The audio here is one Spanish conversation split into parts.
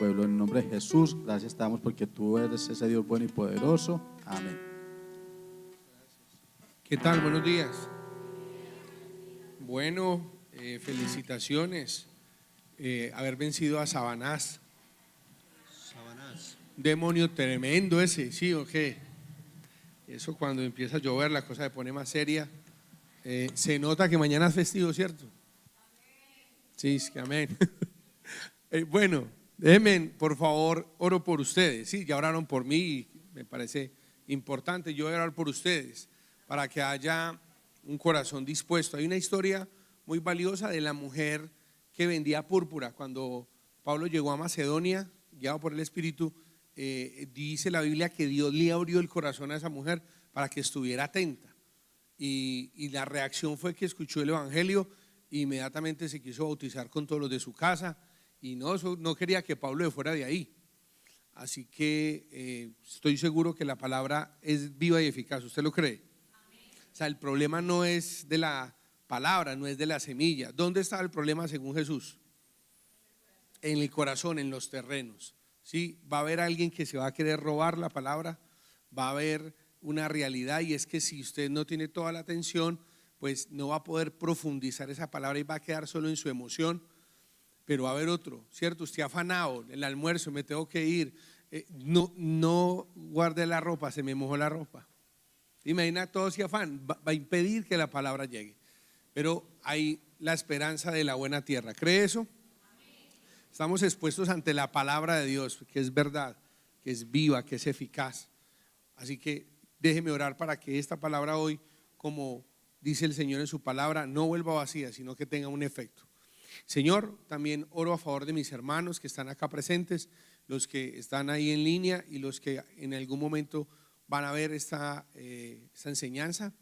pueblo. En el nombre de Jesús, gracias te damos porque tú eres ese Dios bueno y poderoso. Amén. ¿Qué tal? Buenos días. Bueno, felicitaciones. Haber vencido a Sabanás. Demonio tremendo ese, ¿sí o qué? Eso cuando empieza a llover la cosa se pone más seria. Se nota que mañana es festivo, ¿cierto? Sí, es que amén. Bueno, déjenme, por favor, oro por ustedes. Sí, ya oraron por mí y me parece importante. Yo voy a orar por ustedes para que haya un corazón dispuesto. Hay una historia muy valiosa de la mujer que vendía púrpura. Cuando Pablo llegó a Macedonia, guiado por el Espíritu, dice la Biblia que Dios le abrió el corazón a esa mujer para que estuviera atenta. Y la reacción fue que escuchó el Evangelio e inmediatamente se quiso bautizar con todos los de su casa. Y no quería que Pablo fuera de ahí. Así que estoy seguro que la palabra es viva y eficaz. ¿Usted lo cree? O sea, el problema no es de la palabra, no es de la semilla. ¿Dónde está el problema según Jesús? En el corazón, en los terrenos. ¿Sí? Va a haber alguien que se va a querer robar la palabra, va a haber una realidad, y es que si usted no tiene toda la atención, pues no va a poder profundizar esa palabra y va a quedar solo en su emoción. Pero va a haber otro, ¿cierto? Usted afanado, el almuerzo, me tengo que ir, no guarde la ropa, se me mojó la ropa. Imagina todo ese afán, va a impedir que la palabra llegue. Pero hay la esperanza de la buena tierra. ¿Cree eso? Estamos expuestos ante la palabra de Dios, que es verdad, que es viva, que es eficaz. Así que déjeme orar para que esta palabra hoy, como dice el Señor en su palabra, no vuelva vacía, sino que tenga un efecto. Señor, también oro a favor de mis hermanos que están acá presentes, los que están ahí en línea y los que en algún momento van a ver esta enseñanza.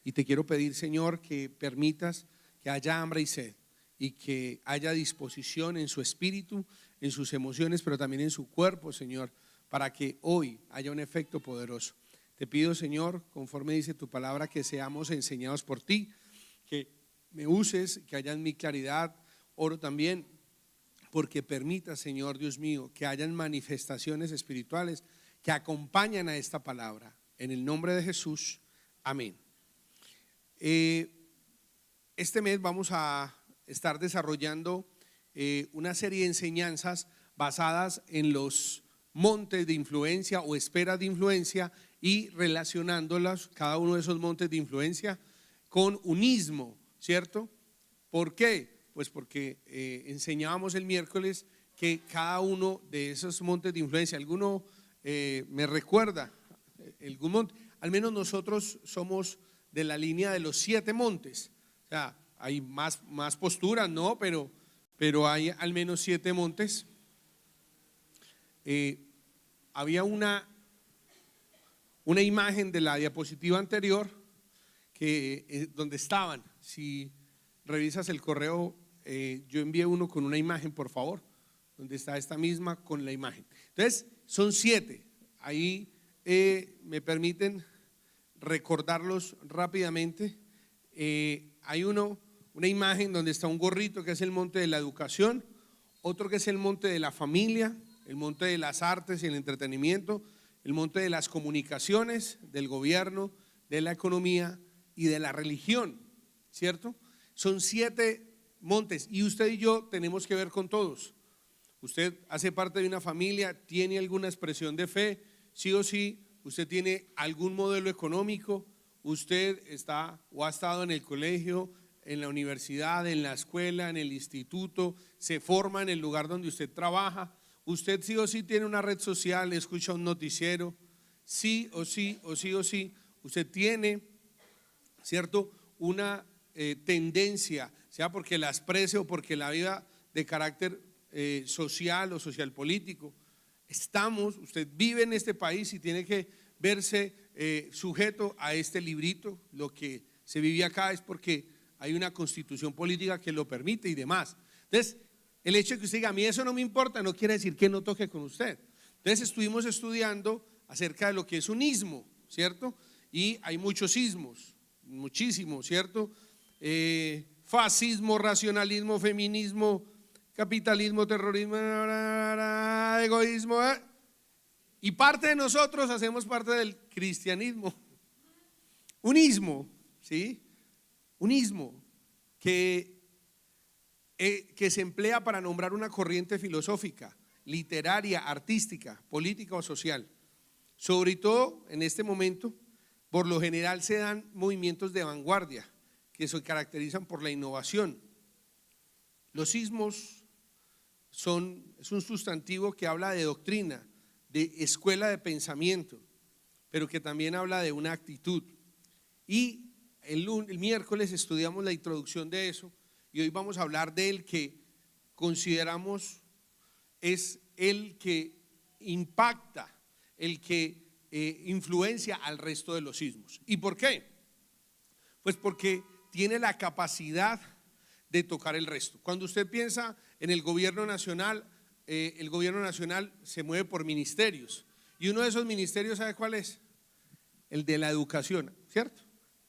Y te quiero pedir, Señor, que permitas que haya hambre y sed y que haya disposición en su espíritu, en sus emociones, pero también en su cuerpo, Señor, para que hoy haya un efecto poderoso. Te pido, Señor, conforme dice tu palabra, que seamos enseñados por ti, que me uses, que haya en mi claridad. Oro también porque permita, Señor Dios mío, que hayan manifestaciones espirituales que acompañan a esta palabra. En el nombre de Jesús, amén. Este mes vamos a estar desarrollando una serie de enseñanzas basadas en los montes de influencia o esferas de influencia y relacionándolas, cada uno de esos montes de influencia, con unismo, ¿cierto? ¿Por qué? Pues porque enseñábamos el miércoles que cada uno de esos montes de influencia, alguno me recuerda, algún monte, al menos nosotros somos de la línea de los 7 montes. O sea, hay más posturas, ¿no? Pero hay al menos 7 montes. Había una imagen de la diapositiva anterior que donde estaban. Si revisas el correo, yo envié uno con una imagen, por favor, donde está esta misma con la imagen. Entonces, son 7. Ahí me permiten recordarlos rápidamente. Hay una imagen donde está un gorrito que es el monte de la educación, otro que es el monte de la familia, el monte de las artes y el entretenimiento, el monte de las comunicaciones, del gobierno, de la economía y de la religión, ¿cierto? Son 7 montes y usted y yo tenemos que ver con todos. Usted hace parte de una familia, tiene alguna expresión de fe, sí o sí. Usted tiene algún modelo económico, usted está o ha estado en el colegio, en la universidad, en la escuela, en el instituto, se forma en el lugar donde usted trabaja. Usted sí o sí tiene una red social, escucha un noticiero, sí o sí, usted tiene, ¿cierto?, una tendencia, sea porque la exprese o porque la viva, de carácter social o social político. Usted vive en este país y tiene que verse sujeto a este librito. Lo que se vive acá es porque hay una constitución política que lo permite y demás. Entonces, el hecho de que usted diga, a mí eso no me importa, no quiere decir que no toque con usted. Entonces, estuvimos estudiando acerca de lo que es un ismo, ¿cierto? Y hay muchos ismos, muchísimos, ¿cierto? Fascismo, racionalismo, feminismo, capitalismo, terrorismo, egoísmo. Y parte de nosotros hacemos parte del cristianismo. Un ismo, ¿sí? Un ismo que se emplea para nombrar una corriente filosófica, literaria, artística, política o social. Sobre todo en este momento, por lo general se dan movimientos de vanguardia que se caracterizan por la innovación. Los ismos es un sustantivo que habla de doctrina, de escuela de pensamiento, pero que también habla de una actitud. Y el miércoles estudiamos la introducción de eso y hoy vamos a hablar del que consideramos es el que impacta, el que influencia al resto de los ismos. ¿Y por qué? Pues porque tiene la capacidad de tocar el resto. Cuando usted piensa en el gobierno nacional se mueve por ministerios y uno de esos ministerios, ¿sabe cuál es? El de la educación, ¿cierto?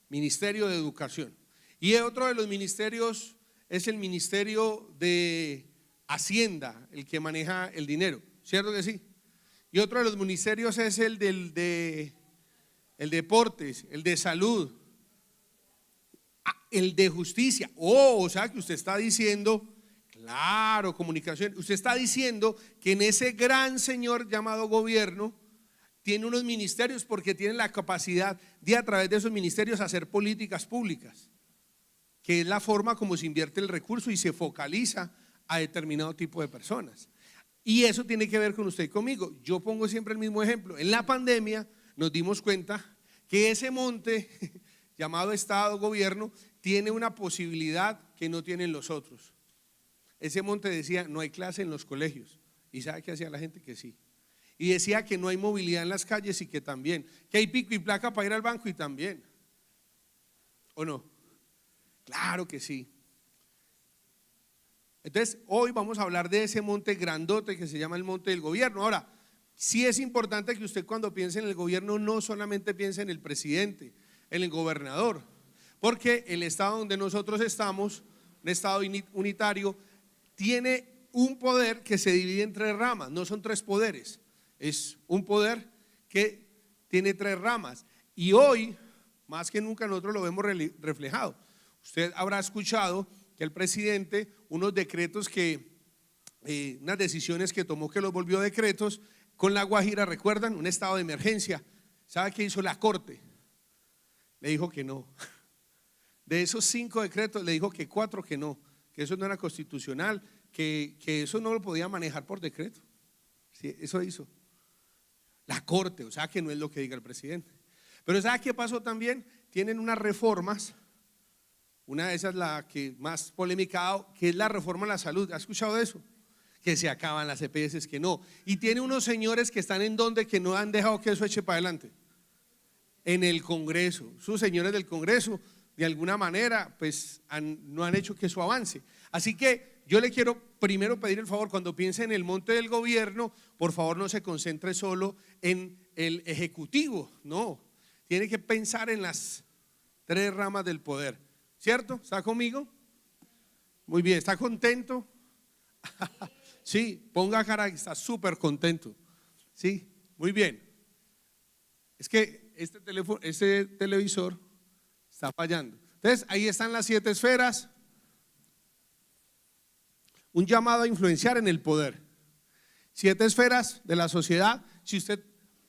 Ministerio de Educación. Y otro de los ministerios es el Ministerio de Hacienda, el que maneja el dinero, ¿cierto que sí? Y otro de los ministerios es el de Deportes, el de Salud, el de Justicia. O sea que usted está diciendo, claro, comunicación, usted está diciendo que en ese gran señor llamado gobierno tiene unos ministerios porque tiene la capacidad de a través de esos ministerios hacer políticas públicas, que es la forma como se invierte el recurso y se focaliza a determinado tipo de personas. Y eso tiene que ver con usted y conmigo. Yo pongo siempre el mismo ejemplo. En la pandemia nos dimos cuenta que ese monte llamado Estado, gobierno, tiene una posibilidad que no tienen los otros. Ese monte decía, no hay clase en los colegios. ¿Y sabe qué hacía la gente? Que sí. Y decía que no hay movilidad en las calles y que también, que hay pico y placa para ir al banco y también. ¿O no? Claro que sí. Entonces, hoy vamos a hablar de ese monte grandote que se llama el monte del gobierno. Ahora, sí es importante que usted cuando piense en el gobierno no solamente piense en el presidente, en el gobernador, porque el estado donde nosotros estamos, un estado unitario, tiene un poder que se divide en tres ramas, no son tres poderes. Es un poder que tiene tres ramas y hoy, más que nunca, nosotros lo vemos reflejado. Usted habrá escuchado que el presidente, unos decretos unas decisiones que tomó que los volvió decretos con La Guajira, ¿recuerdan? Un estado de emergencia. ¿Sabe qué hizo la Corte? Le dijo que no. De esos 5 decretos le dijo que 4 que no, que eso no era constitucional, que eso no lo podía manejar por decreto. Sí, eso hizo la Corte, o sea que no es lo que diga el presidente. Pero ¿sabe qué pasó también? Tienen unas reformas, una de esas la que más polémica ha dado, que es la reforma a la salud. ¿Ha escuchado de eso? Que se acaban las EPS, que no. Y tiene unos señores que están en donde que no han dejado que eso eche para adelante. En el Congreso, sus señores del Congreso, de alguna manera, pues no han hecho que eso avance. Así que yo le quiero primero pedir el favor, cuando piense en el monte del gobierno, por favor no se concentre solo en el ejecutivo, no, tiene que pensar en las tres ramas del poder, ¿cierto? ¿Está conmigo? Muy bien, ¿está contento? Sí, ponga cara que está súper contento, sí, muy bien. Es que este televisor está fallando. Entonces, ahí están las 7 esferas. Un llamado a influenciar en el poder. 7 esferas de la sociedad. Si usted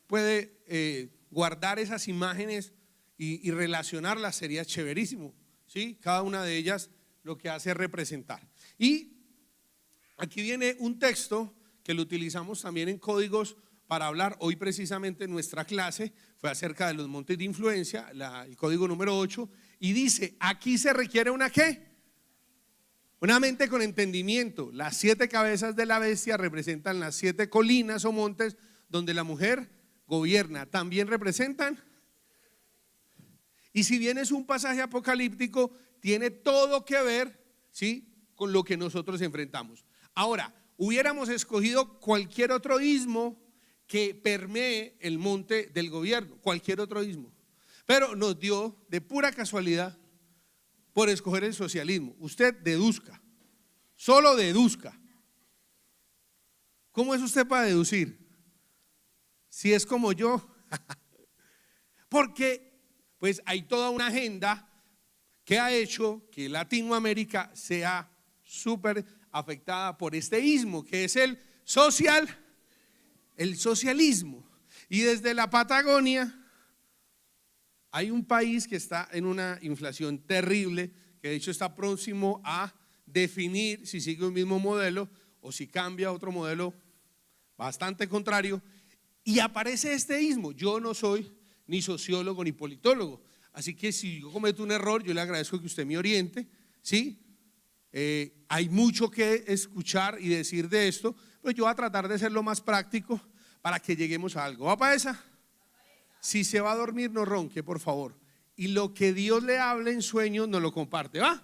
puede guardar esas imágenes y relacionarlas, sería chéverísimo, ¿sí? Cada una de ellas lo que hace es representar. Y aquí viene un texto que lo utilizamos también en códigos para hablar. Hoy precisamente nuestra clase fue acerca de los montes de influencia, el código número 8, y dice, aquí se requiere una ¿qué? Una mente con entendimiento. Las 7 cabezas de la bestia representan las 7 colinas o montes donde la mujer gobierna. También representan. Y si bien es un pasaje apocalíptico, tiene todo que ver, ¿sí?, con lo que nosotros enfrentamos. Ahora, hubiéramos escogido cualquier otro ismo que permee el monte del gobierno, cualquier otro ismo, pero nos dio de pura casualidad por escoger el socialismo. Usted deduzca, solo deduzca, ¿Cómo es usted para deducir? Si es como yo. Porque pues hay toda una agenda que ha hecho que Latinoamérica sea súper afectada por este ismo, que es el socialismo. Y desde la Patagonia hay un país que está en una inflación terrible, que de hecho está próximo a definir si sigue un mismo modelo o si cambia a otro modelo bastante contrario, y aparece este ismo. Yo no soy ni sociólogo ni politólogo, así que si yo cometo un error, yo le agradezco que usted me oriente, ¿sí? Hay mucho que escuchar y decir de esto, pero yo voy a tratar de ser lo más práctico para que lleguemos a algo. ¿Va para esa? Si se va a dormir, no ronque, por favor. Y lo que Dios le hable en sueños, nos lo comparte, ¿va?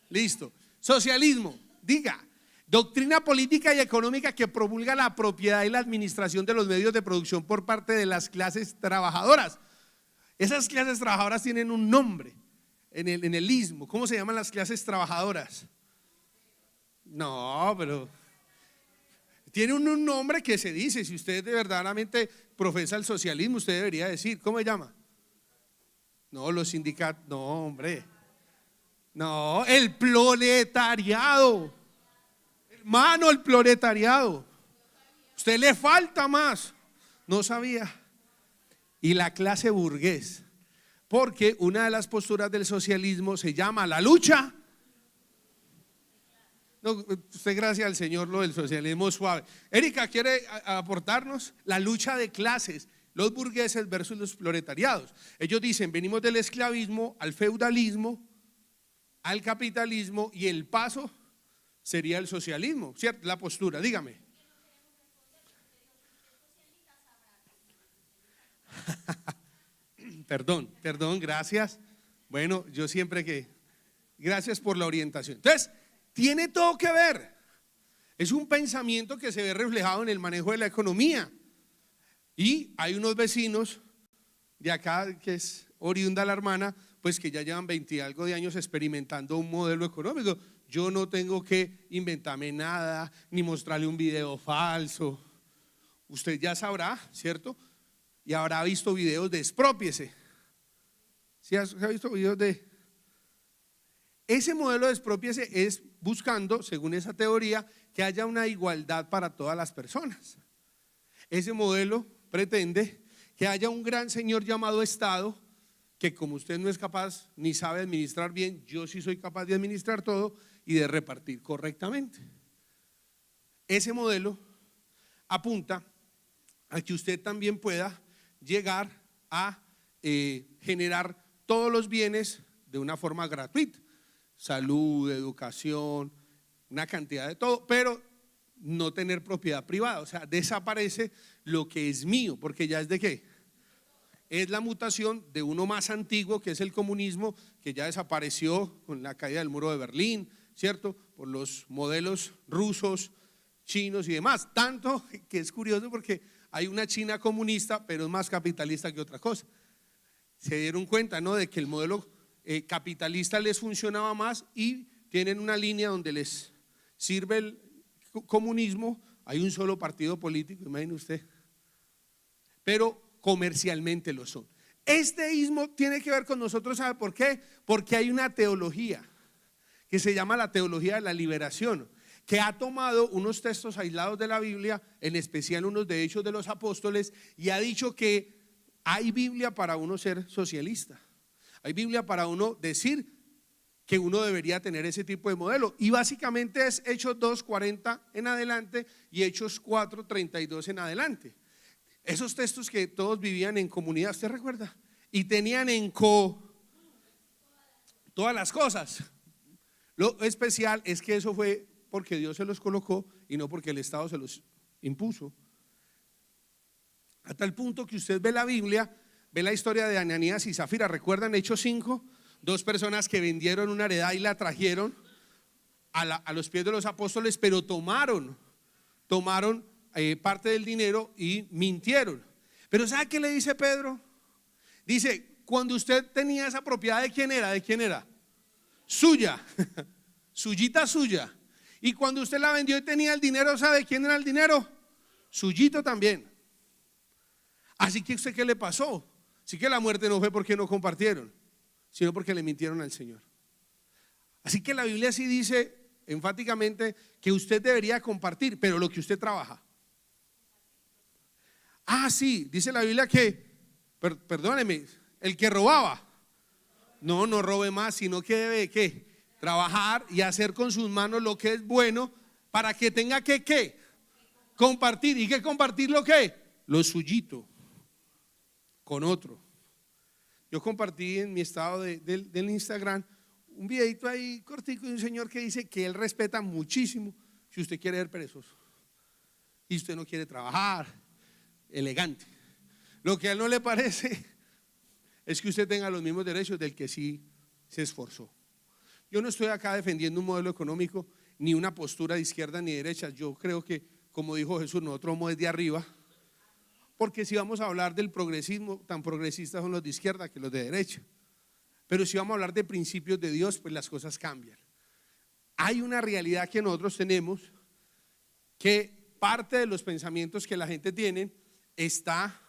Listo. Socialismo, diga. Doctrina política y económica que promulga la propiedad y la administración de los medios de producción por parte de las clases trabajadoras. Esas clases trabajadoras tienen un nombre en el ismo. ¿Cómo se llaman las clases trabajadoras? No, pero tiene un nombre que se dice. Si usted de verdaderamente profesa el socialismo, usted debería decir, ¿cómo se llama? No, los sindicatos, no, hombre. No, el proletariado. Hermano, el proletariado. Usted le falta más. No sabía. Y la clase burgués. Porque una de las posturas del socialismo se llama la lucha. No, usted, gracias al Señor, lo del socialismo suave. Erika, ¿quiere aportarnos? La lucha de clases, los burgueses versus los proletariados. Ellos dicen, venimos del esclavismo al feudalismo, al capitalismo, y el paso sería el socialismo, ¿cierto? La postura, dígame. Perdón, gracias. Bueno, yo siempre que, gracias por la orientación. Entonces, tiene todo que ver. Es un pensamiento que se ve reflejado en el manejo de la economía. Y hay unos vecinos de acá, que es oriunda la hermana, pues que ya llevan 20 y algo de años experimentando un modelo económico. Yo no tengo que inventarme nada, ni mostrarle un video falso. Usted ya sabrá, ¿cierto? Y habrá visto videos de expropiese. ¿Sí ha visto videos de? Ese modelo de expropiese es buscando, según esa teoría, que haya una igualdad para todas las personas. Ese modelo pretende que haya un gran señor llamado Estado, que como usted no es capaz ni sabe administrar bien, yo sí soy capaz de administrar todo y de repartir correctamente. Ese modelo apunta a que usted también pueda llegar a generar todos los bienes de una forma gratuita, salud, educación, una cantidad de todo, pero no tener propiedad privada. O sea, desaparece lo que es mío, porque ya es de qué. Es la mutación de uno más antiguo, que es el comunismo, que ya desapareció con la caída del muro de Berlín, ¿cierto? Por los modelos rusos, chinos y demás. Tanto que es curioso porque hay una China comunista, pero es más capitalista que otra cosa. Se dieron cuenta, ¿no?, de que el modelo capitalista les funcionaba más y tienen una línea donde les sirve el comunismo. Hay un solo partido político, imagine usted, pero comercialmente lo son. Este ismo tiene que ver con nosotros, ¿sabe por qué? Porque hay una teología que se llama la teología de la liberación, que ha tomado unos textos aislados de la Biblia, en especial unos de Hechos de los Apóstoles, y ha dicho que hay Biblia para uno ser socialista, hay Biblia para uno decir que uno debería tener ese tipo de modelo, y básicamente es Hechos 2:40 en adelante y Hechos 4:32 en adelante. Esos textos que todos vivían en comunidad, ¿usted recuerda? Y tenían todas las cosas. Lo especial es que eso fue porque Dios se los colocó y no porque el Estado se los impuso. A tal punto que usted ve la Biblia, ve la historia de Ananías y Zafira. ¿Recuerdan Hechos 5? Dos personas que vendieron una heredad y la trajeron a los pies de los apóstoles, pero tomaron parte del dinero y mintieron. Pero ¿sabe qué le dice Pedro? Dice, cuando usted tenía esa propiedad, ¿de quién era? ¿De quién era? Suya, suyita suya. Y cuando usted la vendió y tenía el dinero, ¿sabe quién era el dinero? Suyito también. Así que ¿usted qué le pasó? Así que la muerte no fue porque no compartieron, sino porque le mintieron al Señor. Así que la Biblia sí dice enfáticamente que usted debería compartir, pero lo que usted trabaja. Sí, dice la Biblia que, perdóneme, el que robaba, no robe más, sino que debe ¿qué? Trabajar y hacer con sus manos lo que es bueno para que tenga que ¿qué? Compartir. ¿Y qué compartir lo que? Lo suyito con otro. Yo compartí en mi estado del Instagram un videito ahí cortico de un señor que dice que él respeta muchísimo si usted quiere ser perezoso y usted no quiere trabajar, elegante. Lo que a él no le parece es que usted tenga los mismos derechos del que sí se esforzó. Yo no estoy acá defendiendo un modelo económico ni una postura de izquierda ni de derecha. Yo creo que, como dijo Jesús, nosotros somos desde arriba, porque si vamos a hablar del progresismo, tan progresistas son los de izquierda que los de derecha. Pero si vamos a hablar de principios de Dios, pues las cosas cambian. Hay una realidad que nosotros tenemos, que parte de los pensamientos que la gente tiene está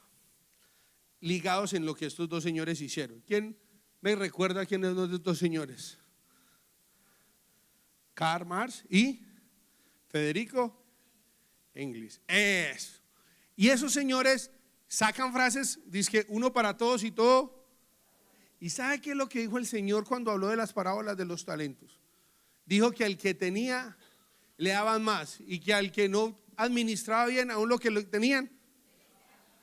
ligados en lo que estos dos señores hicieron. ¿Quién me recuerda quiénes son los dos señores? Karl Marx y Federico Engels. Eso. Y esos señores sacan frases, dice uno para todos y todo. ¿Y sabe qué es lo que dijo el Señor cuando habló de las parábolas de los talentos? Dijo que al que tenía le daban más y que al que no administraba bien aún lo que tenían.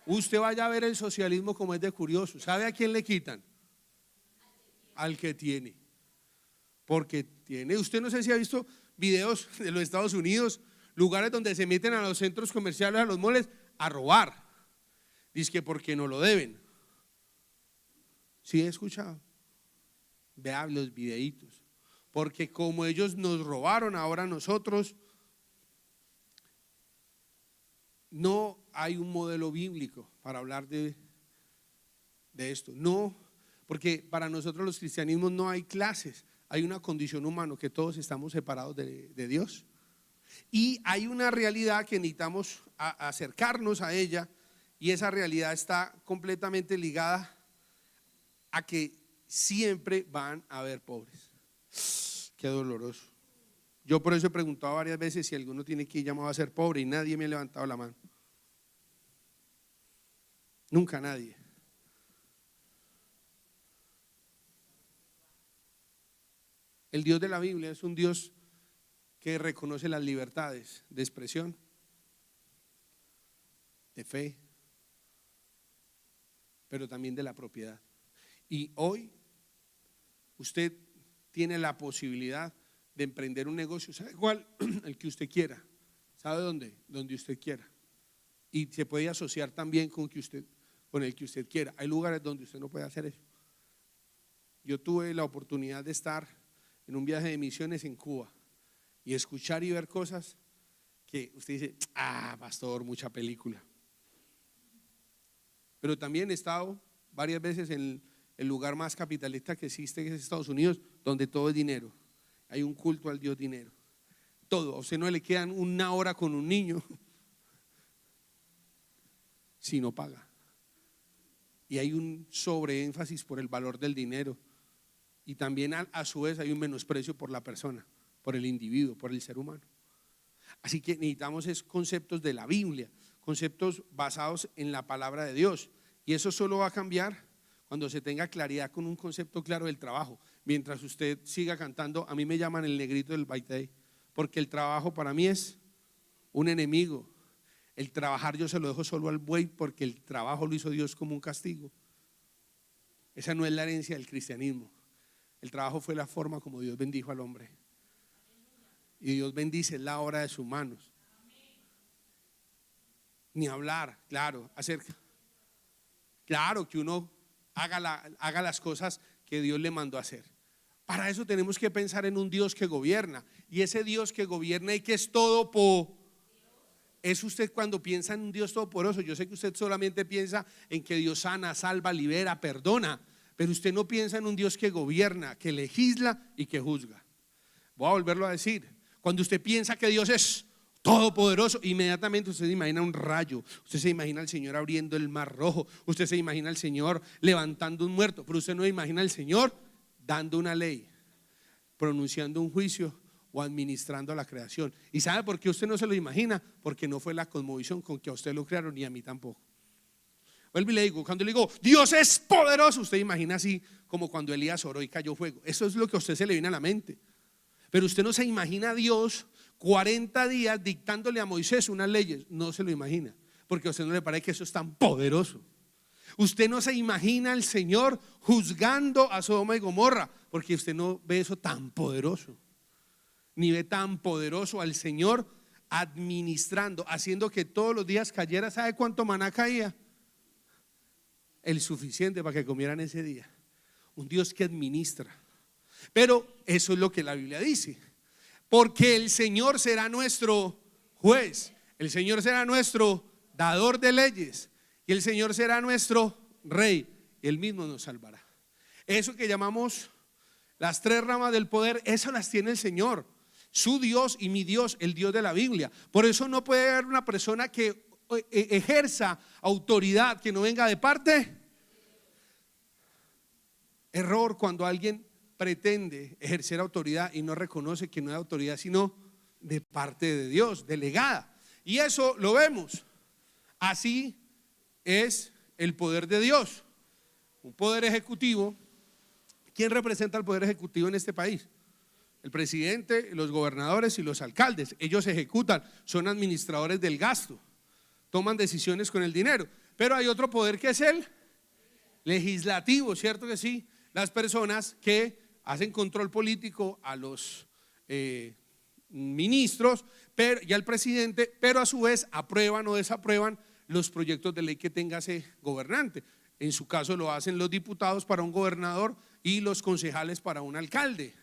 Usted vaya a ver el socialismo como es de curioso. ¿Sabe a quién le quitan? Al que tiene. Porque tiene. Usted no sé si ha visto videos de los Estados Unidos, lugares donde se meten a los centros comerciales, a los moles, a robar. Dice que porque no lo deben. ¿Sí he escuchado? Vea los videitos. Porque como ellos nos robaron, ahora nosotros, no hay un modelo bíblico para hablar de esto. No, porque para nosotros los cristianismos no hay clases. Hay una condición humana que todos estamos separados de Dios. Y hay una realidad que necesitamos acercarnos a ella, y esa realidad está completamente ligada a que siempre van a haber pobres. Qué doloroso. Yo por eso he preguntado varias veces si alguno tiene que ir llamado a ser pobre y nadie me ha levantado la mano. Nunca nadie. El Dios de la Biblia es un Dios que reconoce las libertades de expresión, de fe, pero también de la propiedad. Y hoy usted tiene la posibilidad de emprender un negocio, ¿sabe cuál? El que usted quiera. ¿Sabe dónde? Donde usted quiera. Y se puede asociar también con el que usted quiera. Hay lugares donde usted no puede hacer eso. Yo tuve la oportunidad de estar en un viaje de misiones en Cuba y escuchar y ver cosas que usted dice, pastor, mucha película. Pero también he estado varias veces en el lugar más capitalista que existe, que es Estados Unidos, donde todo es dinero. Hay un culto al Dios dinero. Todo, a usted no le quedan una hora con un niño si no paga. Y hay un sobreénfasis por el valor del dinero. Y también a su vez hay un menosprecio por la persona, por el individuo, por el ser humano. Así que necesitamos conceptos de la Biblia, conceptos basados en la palabra de Dios. Y eso solo va a cambiar cuando se tenga claridad con un concepto claro del trabajo. Mientras usted siga cantando, a mí me llaman el negrito del baitay, porque el trabajo para mí es un enemigo. El trabajar yo se lo dejo solo al buey, porque el trabajo lo hizo Dios como un castigo. Esa no es la herencia del cristianismo. El trabajo fue la forma como Dios bendijo al hombre. Y Dios bendice la obra de sus manos. Ni hablar, claro, claro que uno haga las cosas que Dios le mandó a hacer. Para eso tenemos que pensar en un Dios que gobierna. Y ese Dios que gobierna y que es es usted cuando piensa en un Dios todopoderoso. Yo sé que usted solamente piensa en que Dios sana, salva, libera, perdona, pero usted no piensa en un Dios que gobierna, que legisla y que juzga. Voy a volverlo a decir. Cuando usted piensa que Dios es todopoderoso, inmediatamente usted se imagina un rayo, usted se imagina al Señor abriendo el mar rojo, usted se imagina al Señor levantando un muerto, pero usted no imagina al Señor dando una ley, pronunciando un juicio o administrando la creación. ¿Y sabe por qué usted no se lo imagina? Porque no fue la cosmovisión con que a usted lo crearon, ni a mí tampoco. Vuelvo y le digo, cuando le digo Dios es poderoso, usted imagina así como cuando Elías oró y cayó fuego. Eso es lo que a usted se le viene a la mente. Pero usted no se imagina a Dios 40 días dictándole a Moisés unas leyes. No se lo imagina, porque a usted no le parece que eso es tan poderoso. Usted no se imagina al Señor juzgando a Sodoma y Gomorra, porque usted no ve eso tan poderoso. Ni ve tan poderoso al Señor administrando, haciendo que todos los días cayera. ¿Sabe cuánto maná caía? El suficiente para que comieran ese día. Un Dios que administra. Pero eso es lo que la Biblia dice. Porque el Señor será nuestro juez, el Señor será nuestro dador de leyes y el Señor será nuestro rey, y Él mismo nos salvará. Eso que llamamos las tres ramas del poder, eso las tiene el Señor, su Dios y mi Dios, el Dios de la Biblia. Por eso no puede haber una persona que ejerza autoridad que no venga de parte. Error cuando alguien pretende ejercer autoridad y no reconoce que no es autoridad sino de parte de Dios, delegada. Y eso lo vemos. Así es el poder de Dios. Un poder ejecutivo. ¿Quién representa el poder ejecutivo en este país? El presidente, los gobernadores y los alcaldes. Ellos ejecutan, son administradores del gasto, toman decisiones con el dinero. Pero hay otro poder que es el legislativo, ¿cierto que sí? Las personas que hacen control político a los ministros y al presidente, pero a su vez aprueban o desaprueban los proyectos de ley que tenga ese gobernante. En su caso lo hacen los diputados para un gobernador y los concejales para un alcalde.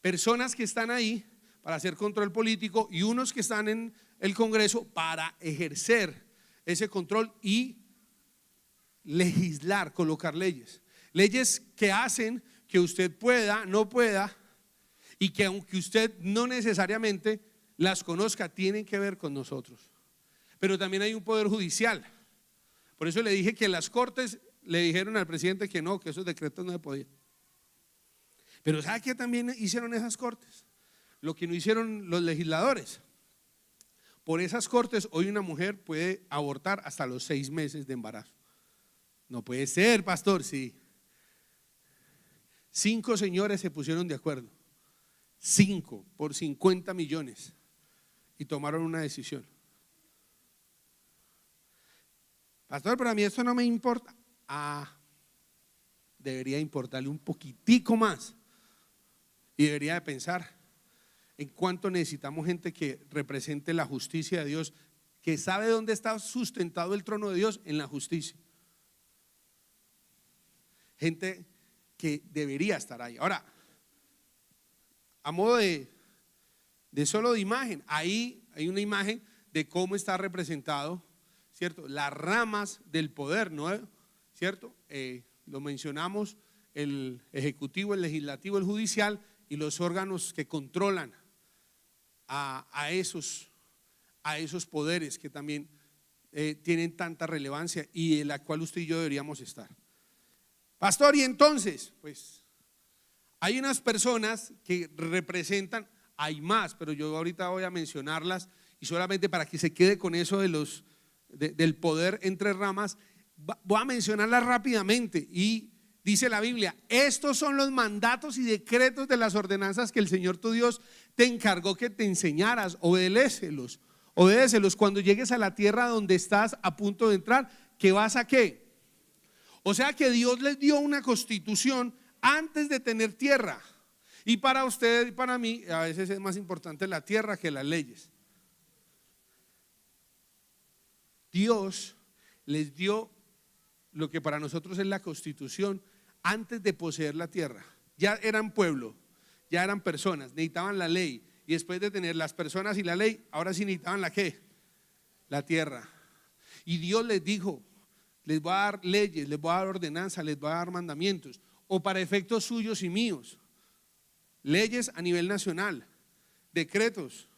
Personas que están ahí para hacer control político y unos que están en el Congreso para ejercer ese control y legislar, colocar leyes. Leyes que hacen que usted pueda, no pueda, y que aunque usted no necesariamente las conozca, tienen que ver con nosotros. Pero también hay un poder judicial. Por eso le dije que las cortes le dijeron al presidente que no, que esos decretos no se podían. Pero ¿sabe qué también hicieron esas cortes? Lo que no hicieron los legisladores. Por esas cortes hoy una mujer puede abortar hasta los 6 meses de embarazo. No puede ser, pastor, sí. 5 señores se pusieron de acuerdo, 5 por 50 millones y tomaron una decisión. Pastor, pero a mí esto no me importa. Debería importarle un poquitico más y debería de pensar en cuánto necesitamos gente que represente la justicia de Dios, que sabe dónde está sustentado el trono de Dios, en la justicia. Gente que debería estar ahí. Ahora, a modo de solo de imagen, ahí hay una imagen de cómo está representado, ¿cierto? Las ramas del poder, ¿no? ¿Cierto? Lo mencionamos, el ejecutivo, el legislativo, el judicial y los órganos que controlan a esos poderes que también tienen tanta relevancia y en la cual usted y yo deberíamos estar. Pastor, y entonces, pues hay unas personas que representan, hay más, pero yo ahorita voy a mencionarlas y solamente para que se quede con eso del poder entre ramas, voy a mencionarlas rápidamente. Y dice la Biblia: estos son los mandatos y decretos de las ordenanzas que el Señor tu Dios te encargó que te enseñaras. Obedécelos cuando llegues a la tierra donde estás a punto de entrar, que vas a ¿qué? O sea que Dios les dio una constitución antes de tener tierra. Y para usted y para mí a veces es más importante la tierra que las leyes. Dios les dio lo que para nosotros es la constitución antes de poseer la tierra. Ya eran pueblo, ya eran personas, necesitaban la ley. Y después de tener las personas y la ley, ahora sí necesitaban la ¿qué? La tierra. Y Dios les dijo: les voy a dar leyes, les voy a dar ordenanzas, les voy a dar mandamientos, o para efectos suyos y míos, leyes a nivel nacional, decretos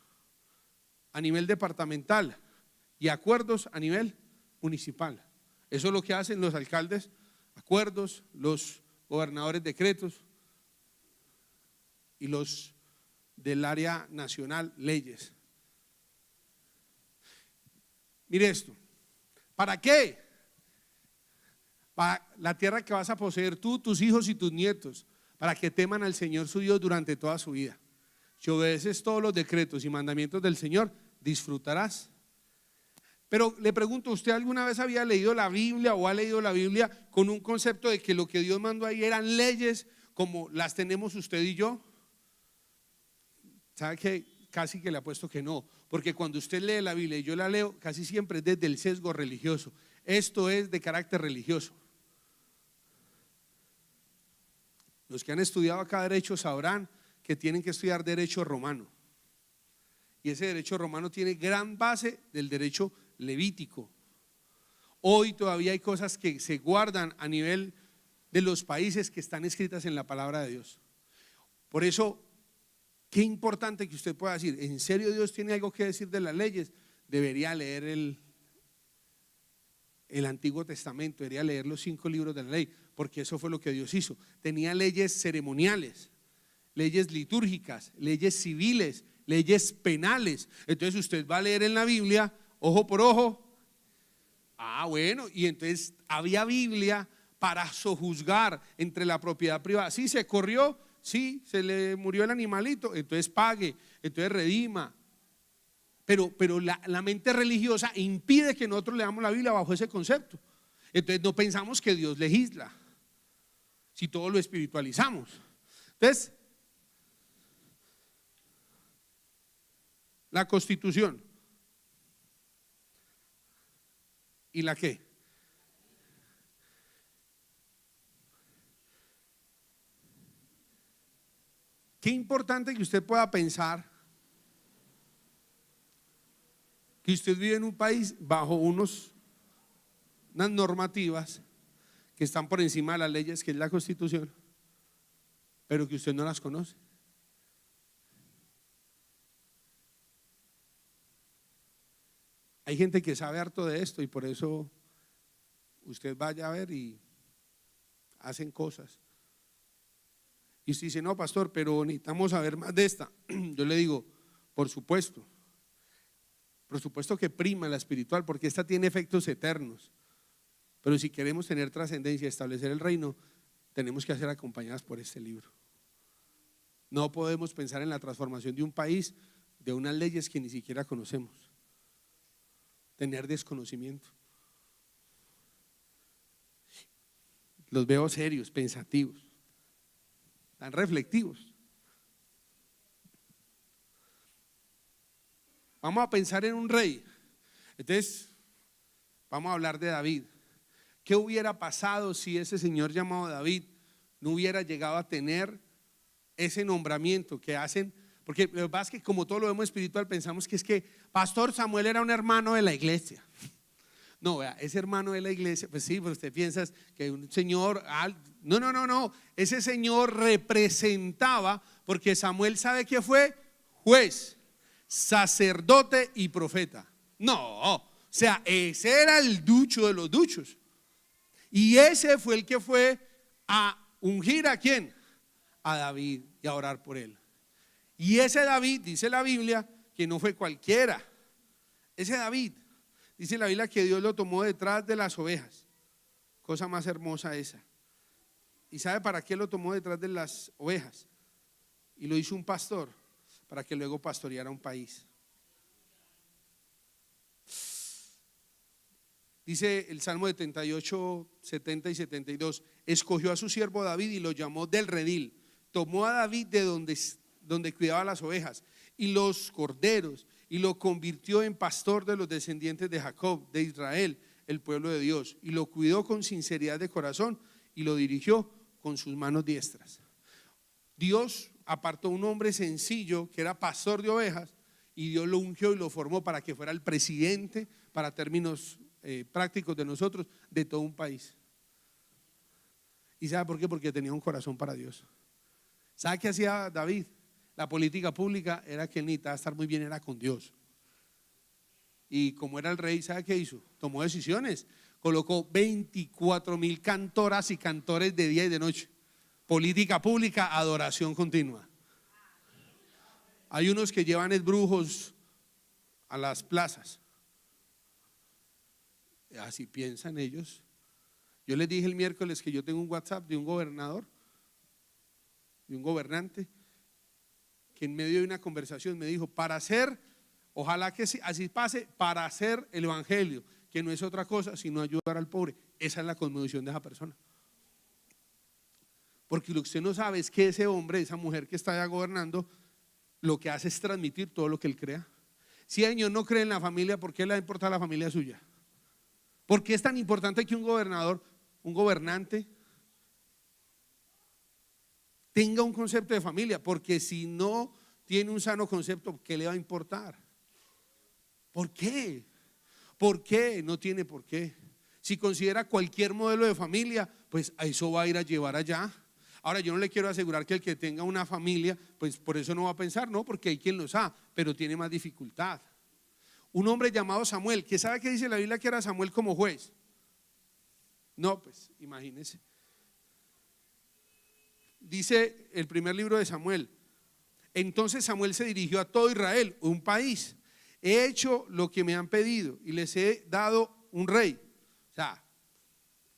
a nivel departamental y acuerdos a nivel municipal. Eso es lo que hacen los alcaldes, acuerdos, los gobernadores, decretos, y los del área nacional, leyes. Mire esto, ¿para qué? Para la tierra que vas a poseer tú, tus hijos y tus nietos, para que teman al Señor su Dios durante toda su vida. Si obedeces todos los decretos y mandamientos del Señor, disfrutarás. Pero le pregunto, ¿usted alguna vez había leído la Biblia o ha leído la Biblia con un concepto de que lo que Dios mandó ahí eran leyes como las tenemos usted y yo? ¿Sabe qué? Casi que le apuesto que no, porque cuando usted lee la Biblia y yo la leo, casi siempre es desde el sesgo religioso. Esto es de carácter religioso. Los que han estudiado acá derecho sabrán que tienen que estudiar derecho romano. Y ese derecho romano tiene gran base del derecho levítico. Hoy todavía hay cosas que se guardan a nivel de los países que están escritas en la palabra de Dios. Por eso, qué importante que usted pueda decir, ¿en serio Dios tiene algo que decir de las leyes? Debería leer el Antiguo Testamento, debería leer los 5 libros de la ley, porque eso fue lo que Dios hizo. Tenía leyes ceremoniales, leyes litúrgicas, leyes civiles, leyes penales. Entonces usted va a leer en la Biblia, ojo por ojo. Bueno, y entonces había Biblia para sojuzgar entre la propiedad privada. Sí, se corrió, sí, se le murió el animalito, entonces pague, entonces redima. Pero la mente religiosa impide que nosotros leamos la Biblia bajo ese concepto. Entonces no pensamos que Dios legisla, si todo lo espiritualizamos. Entonces, la Constitución y la qué. Qué importante que usted pueda pensar que usted vive en un país bajo unas normativas que están por encima de las leyes, que es la Constitución, pero que usted no las conoce. Hay gente que sabe harto de esto y por eso usted vaya a ver y hacen cosas. Y usted dice, no, pastor, pero necesitamos saber más de esta. Yo le digo, por supuesto que prima la espiritual, porque esta tiene efectos eternos. Pero si queremos tener trascendencia y establecer el reino, tenemos que ser acompañadas por este libro. No podemos pensar en la transformación de un país de unas leyes que ni siquiera conocemos. Tener desconocimiento. Los veo serios, pensativos, tan reflexivos. Vamos a pensar en un rey. Entonces, vamos a hablar de David. ¿Qué hubiera pasado si ese señor llamado David no hubiera llegado a tener ese nombramiento que hacen? Porque lo que pasa es que como todo lo vemos espiritual pensamos que es que Pastor Samuel era un hermano de la iglesia. No, vea, ese hermano de la iglesia, pues sí, pero usted piensa que un señor, no, ese señor representaba, porque Samuel ¿sabe qué fue? Juez, sacerdote y profeta. No, o sea, ese era el ducho de los duchos. Y ese fue el que fue a ungir ¿a quién? A David y a orar por él. Y ese David, dice la Biblia, que no fue cualquiera. Ese David, dice la Biblia que Dios lo tomó detrás de las ovejas. Cosa más hermosa esa. ¿Y sabe para qué lo tomó detrás de las ovejas? Y lo hizo un pastor, para que luego pastoreara un país. Dice el Salmo de 38, 70 y 72, escogió a su siervo David y lo llamó del redil. Tomó a David de donde cuidaba las ovejas y los corderos y lo convirtió en pastor de los descendientes de Jacob, de Israel, el pueblo de Dios, y lo cuidó con sinceridad de corazón y lo dirigió con sus manos diestras. Dios apartó un hombre sencillo que era pastor de ovejas y Dios lo ungió y lo formó para que fuera el presidente, para términos prácticos de nosotros, de todo un país. ¿Y sabe por qué? Porque tenía un corazón para Dios. ¿Sabe qué hacía David? La política pública era que él necesitaba estar muy bien, era con Dios. Y como era el rey, ¿sabe qué hizo? Tomó decisiones. Colocó 24.000 cantoras y cantores de día y de noche. Política pública, adoración continua. Hay unos que llevan brujos a las plazas. Así piensan ellos. Yo les dije el miércoles que yo tengo un WhatsApp de un gobernador, de un gobernante, que en medio de una conversación me dijo, para hacer, ojalá que así pase, para hacer el evangelio, que no es otra cosa sino ayudar al pobre. Esa es la cosmovisión de esa persona. Porque lo que usted no sabe es que ese hombre, esa mujer que está allá gobernando, lo que hace es transmitir todo lo que él crea. Si el Señor no cree en la familia, ¿por qué le importa la familia suya? ¿Por qué es tan importante que un gobernador, un gobernante, tenga un concepto de familia? Porque si no tiene un sano concepto, ¿qué le va a importar? ¿Por qué? ¿Por qué? No tiene por qué. Si considera cualquier modelo de familia, pues a eso va a ir a llevar allá. Ahora, yo no le quiero asegurar que el que tenga una familia, pues por eso no va a pensar, no, porque hay quien lo sabe, pero tiene más dificultad. Un hombre llamado Samuel, que sabe que dice la Biblia que era Samuel como juez. No, pues imagínense. Dice el primer libro de Samuel: entonces Samuel se dirigió a todo Israel, un país. He hecho lo que me han pedido y les he dado un rey. O sea,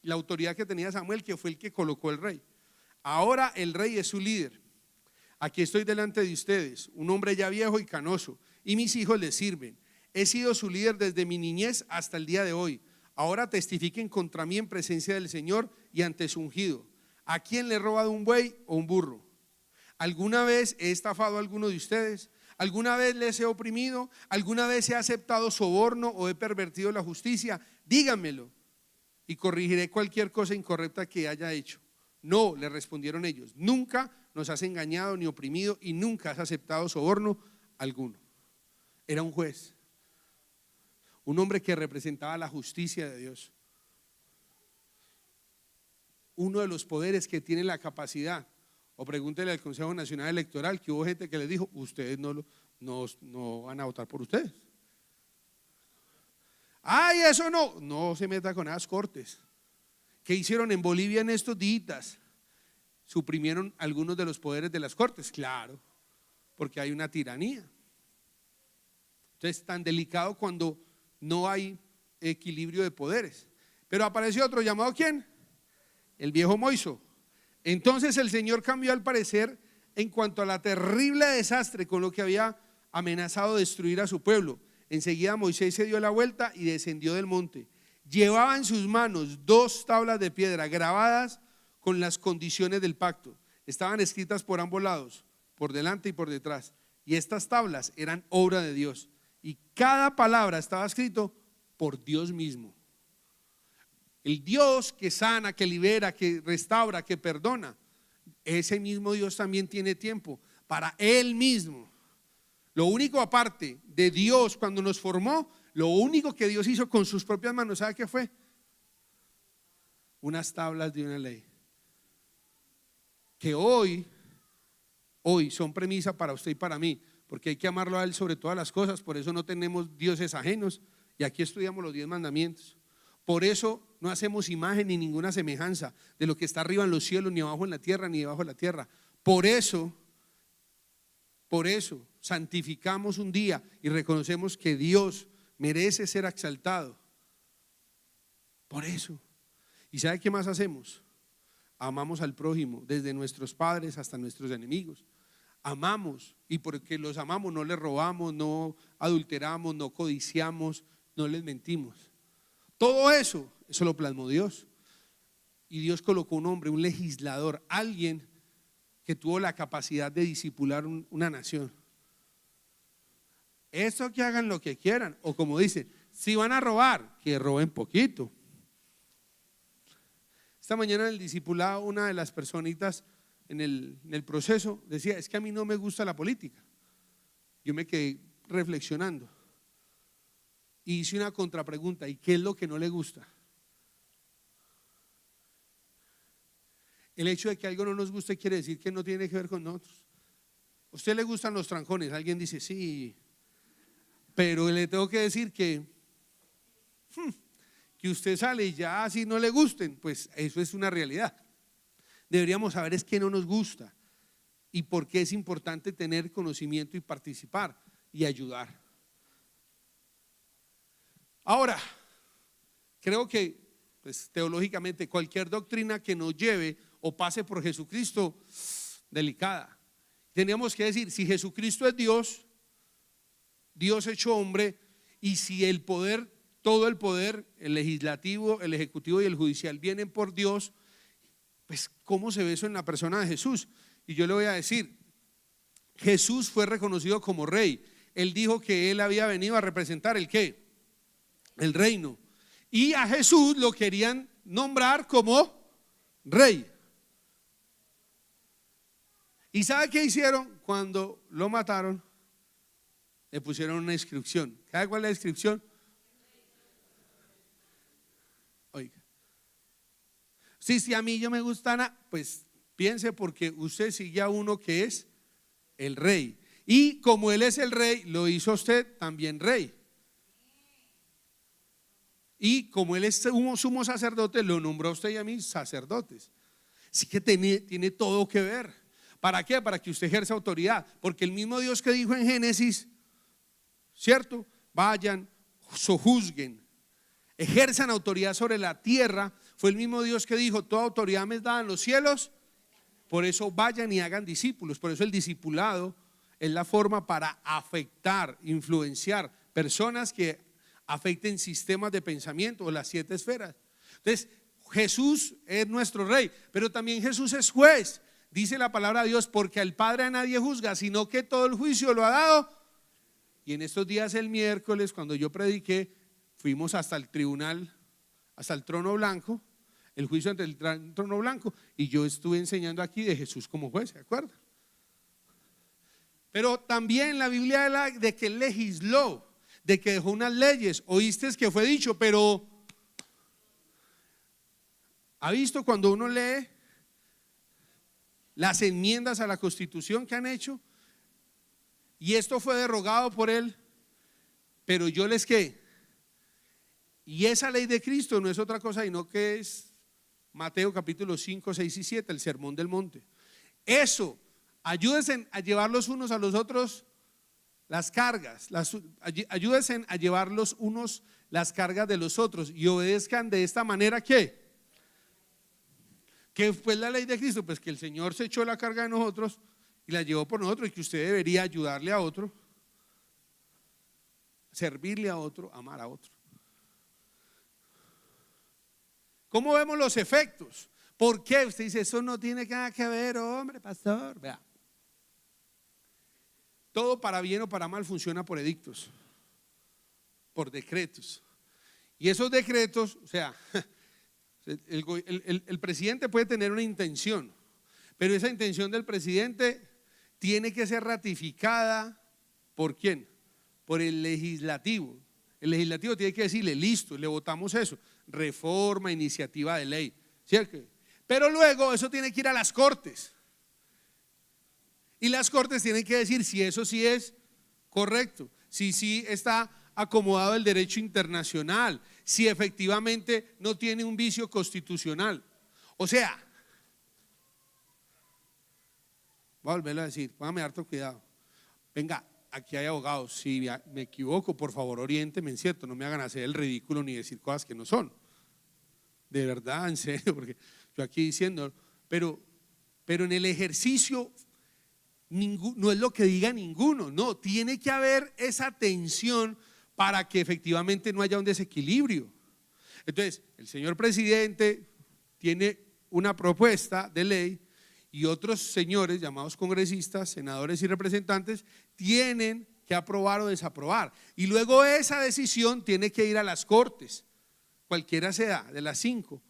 la autoridad que tenía Samuel, que fue el que colocó el rey. Ahora el rey es su líder. Aquí estoy delante de ustedes, un hombre ya viejo y canoso, y mis hijos le sirven. He sido su líder desde mi niñez hasta el día de hoy. Ahora testifiquen contra mí en presencia del Señor y ante su ungido. ¿A quién le he robado un buey o un burro? ¿Alguna vez he estafado a alguno de ustedes? ¿Alguna vez les he oprimido? ¿Alguna vez he aceptado soborno o he pervertido la justicia? Díganmelo y corregiré cualquier cosa incorrecta que haya hecho. No, le respondieron ellos, nunca nos has engañado ni oprimido y nunca has aceptado soborno alguno. Era un juez, un hombre que representaba la justicia de Dios. Uno de los poderes que tiene la capacidad, o pregúntele al Consejo Nacional Electoral, que hubo gente que le dijo, ustedes no van a votar por ustedes. Ay, eso no se meta con las cortes. ¿Qué hicieron en Bolivia en estos días? Suprimieron algunos de los poderes de las cortes, claro, porque hay una tiranía. Entonces, tan delicado cuando no hay equilibrio de poderes. Pero apareció otro llamado, ¿quién? El viejo Moiso. Entonces el Señor cambió al parecer en cuanto a la terrible desastre con lo que había amenazado destruir a su pueblo. Enseguida Moisés se dio la vuelta y descendió del monte. Llevaba en sus manos 2 tablas de piedra grabadas con las condiciones del pacto. Estaban escritas por ambos lados, por delante y por detrás. Y estas tablas eran obra de Dios. Y cada palabra estaba escrito por Dios mismo. El Dios que sana, que libera, que restaura, que perdona. Ese mismo Dios también tiene tiempo para Él mismo. Lo único aparte de Dios cuando nos formó, lo único que Dios hizo con sus propias manos, ¿sabe qué fue? Unas tablas de una ley. Que hoy son premisa para usted y para mí, porque hay que amarlo a Él sobre todas las cosas. Por eso no tenemos dioses ajenos y aquí estudiamos los 10 mandamientos. Por eso no hacemos imagen ni ninguna semejanza de lo que está arriba en los cielos, ni abajo en la tierra, ni debajo de la tierra. Por eso santificamos un día y reconocemos que Dios merece ser exaltado. Por eso. ¿Y sabe qué más hacemos? Amamos al prójimo, desde nuestros padres hasta nuestros enemigos. Amamos, y porque los amamos no les robamos, no adulteramos, no codiciamos, no les mentimos. Todo eso lo plasmó Dios. Y Dios colocó un hombre, un legislador, alguien que tuvo la capacidad de discipular una nación. Eso que hagan lo que quieran, o como dice, si van a robar, que roben poquito. Esta mañana en el discipulado, una de las personitas en el proceso decía, es que a mí no me gusta la política. Yo me quedé reflexionando y hice una contrapregunta, ¿y qué es lo que no le gusta? El hecho de que algo no nos guste quiere decir que no tiene que ver con nosotros. ¿A usted le gustan los trancones? Alguien dice sí, pero le tengo que decir que usted sale y ya así no le gusten, pues eso es una realidad. Deberíamos saber es qué no nos gusta y por qué es importante tener conocimiento y participar y ayudar. Ahora, creo que pues, teológicamente cualquier doctrina que nos lleve o pase por Jesucristo, delicada. Teníamos que decir, si Jesucristo es Dios, Dios hecho hombre, y si el poder, todo el poder, el legislativo, el ejecutivo y el judicial vienen por Dios, pues ¿cómo se ve eso en la persona de Jesús? Y yo le voy a decir, Jesús fue reconocido como rey. Él dijo que él había venido a representar el ¿qué? El reino. Y a Jesús lo querían nombrar como rey. ¿Y sabe qué hicieron cuando lo mataron? Le pusieron una inscripción. ¿Sabe cuál es la inscripción? Oiga, si a mí yo me gusta, pues piense porque usted sigue a uno que es el rey. Y como él es el rey, lo hizo usted también rey. Y como él es un sumo sacerdote, lo nombró a usted y a mí sacerdotes. Así que tiene todo que ver. ¿Para qué? Para que usted ejerza autoridad. Porque el mismo Dios que dijo en Génesis, ¿cierto? Vayan, sojuzguen, ejerzan autoridad sobre la tierra. Fue el mismo Dios que dijo, toda autoridad me es dada en los cielos. Por eso vayan y hagan discípulos. Por eso el discipulado es la forma para afectar, influenciar personas que afecten sistemas de pensamiento o las 7 esferas. Entonces, Jesús es nuestro rey, pero también Jesús es juez. Dice la palabra de Dios, porque al Padre a nadie juzga, sino que todo el juicio lo ha dado. Y en estos días, el miércoles, cuando yo prediqué, fuimos hasta el tribunal, hasta el trono blanco, el juicio ante el trono blanco, y yo estuve enseñando aquí de Jesús como juez, ¿se acuerdan? Pero también la Biblia habla de que legisló, de que dejó unas leyes. Oíste que fue dicho, pero ¿ha visto cuando uno lee las enmiendas a la Constitución que han hecho? Y esto fue derogado por él, pero yo les ¿qué? Y esa ley de Cristo no es otra cosa sino que es Mateo capítulo 5, 6 y 7, el sermón del monte. Eso, ayúdense a llevar los unos a los otros las cargas, ayúdense a llevar los unos las cargas de los otros y obedezcan de esta manera ¿qué? ¿Qué fue la ley de Cristo? Pues que el Señor se echó la carga de nosotros y la llevó por nosotros, y que usted debería ayudarle a otro, servirle a otro, amar a otro. ¿Cómo vemos los efectos? ¿Por qué? Usted dice, eso no tiene nada que ver, hombre, pastor. Vea, todo para bien o para mal funciona por edictos, por decretos. Y esos decretos, o sea, el presidente puede tener una intención, pero esa intención del presidente tiene que ser ratificada ¿por quién? Por el legislativo. El legislativo tiene que decirle, listo, le votamos eso, reforma, iniciativa de ley, ¿cierto? Pero luego eso tiene que ir a las cortes. Y las cortes tienen que decir si eso sí es correcto, si sí está acomodado el derecho internacional, si efectivamente no tiene un vicio constitucional. O sea, voy a volverlo a decir, póngame harto cuidado. Venga, aquí hay abogados, si me equivoco, por favor oriénteme, ¿cierto? No me hagan hacer el ridículo ni decir cosas que no son. De verdad, en serio, porque yo aquí diciendo, pero en el ejercicio no es lo que diga ninguno, no, tiene que haber esa tensión para que efectivamente no haya un desequilibrio. Entonces, el señor presidente tiene una propuesta de ley y otros señores llamados congresistas, senadores y representantes tienen que aprobar o desaprobar, y luego esa decisión tiene que ir a las cortes, cualquiera sea de las 5,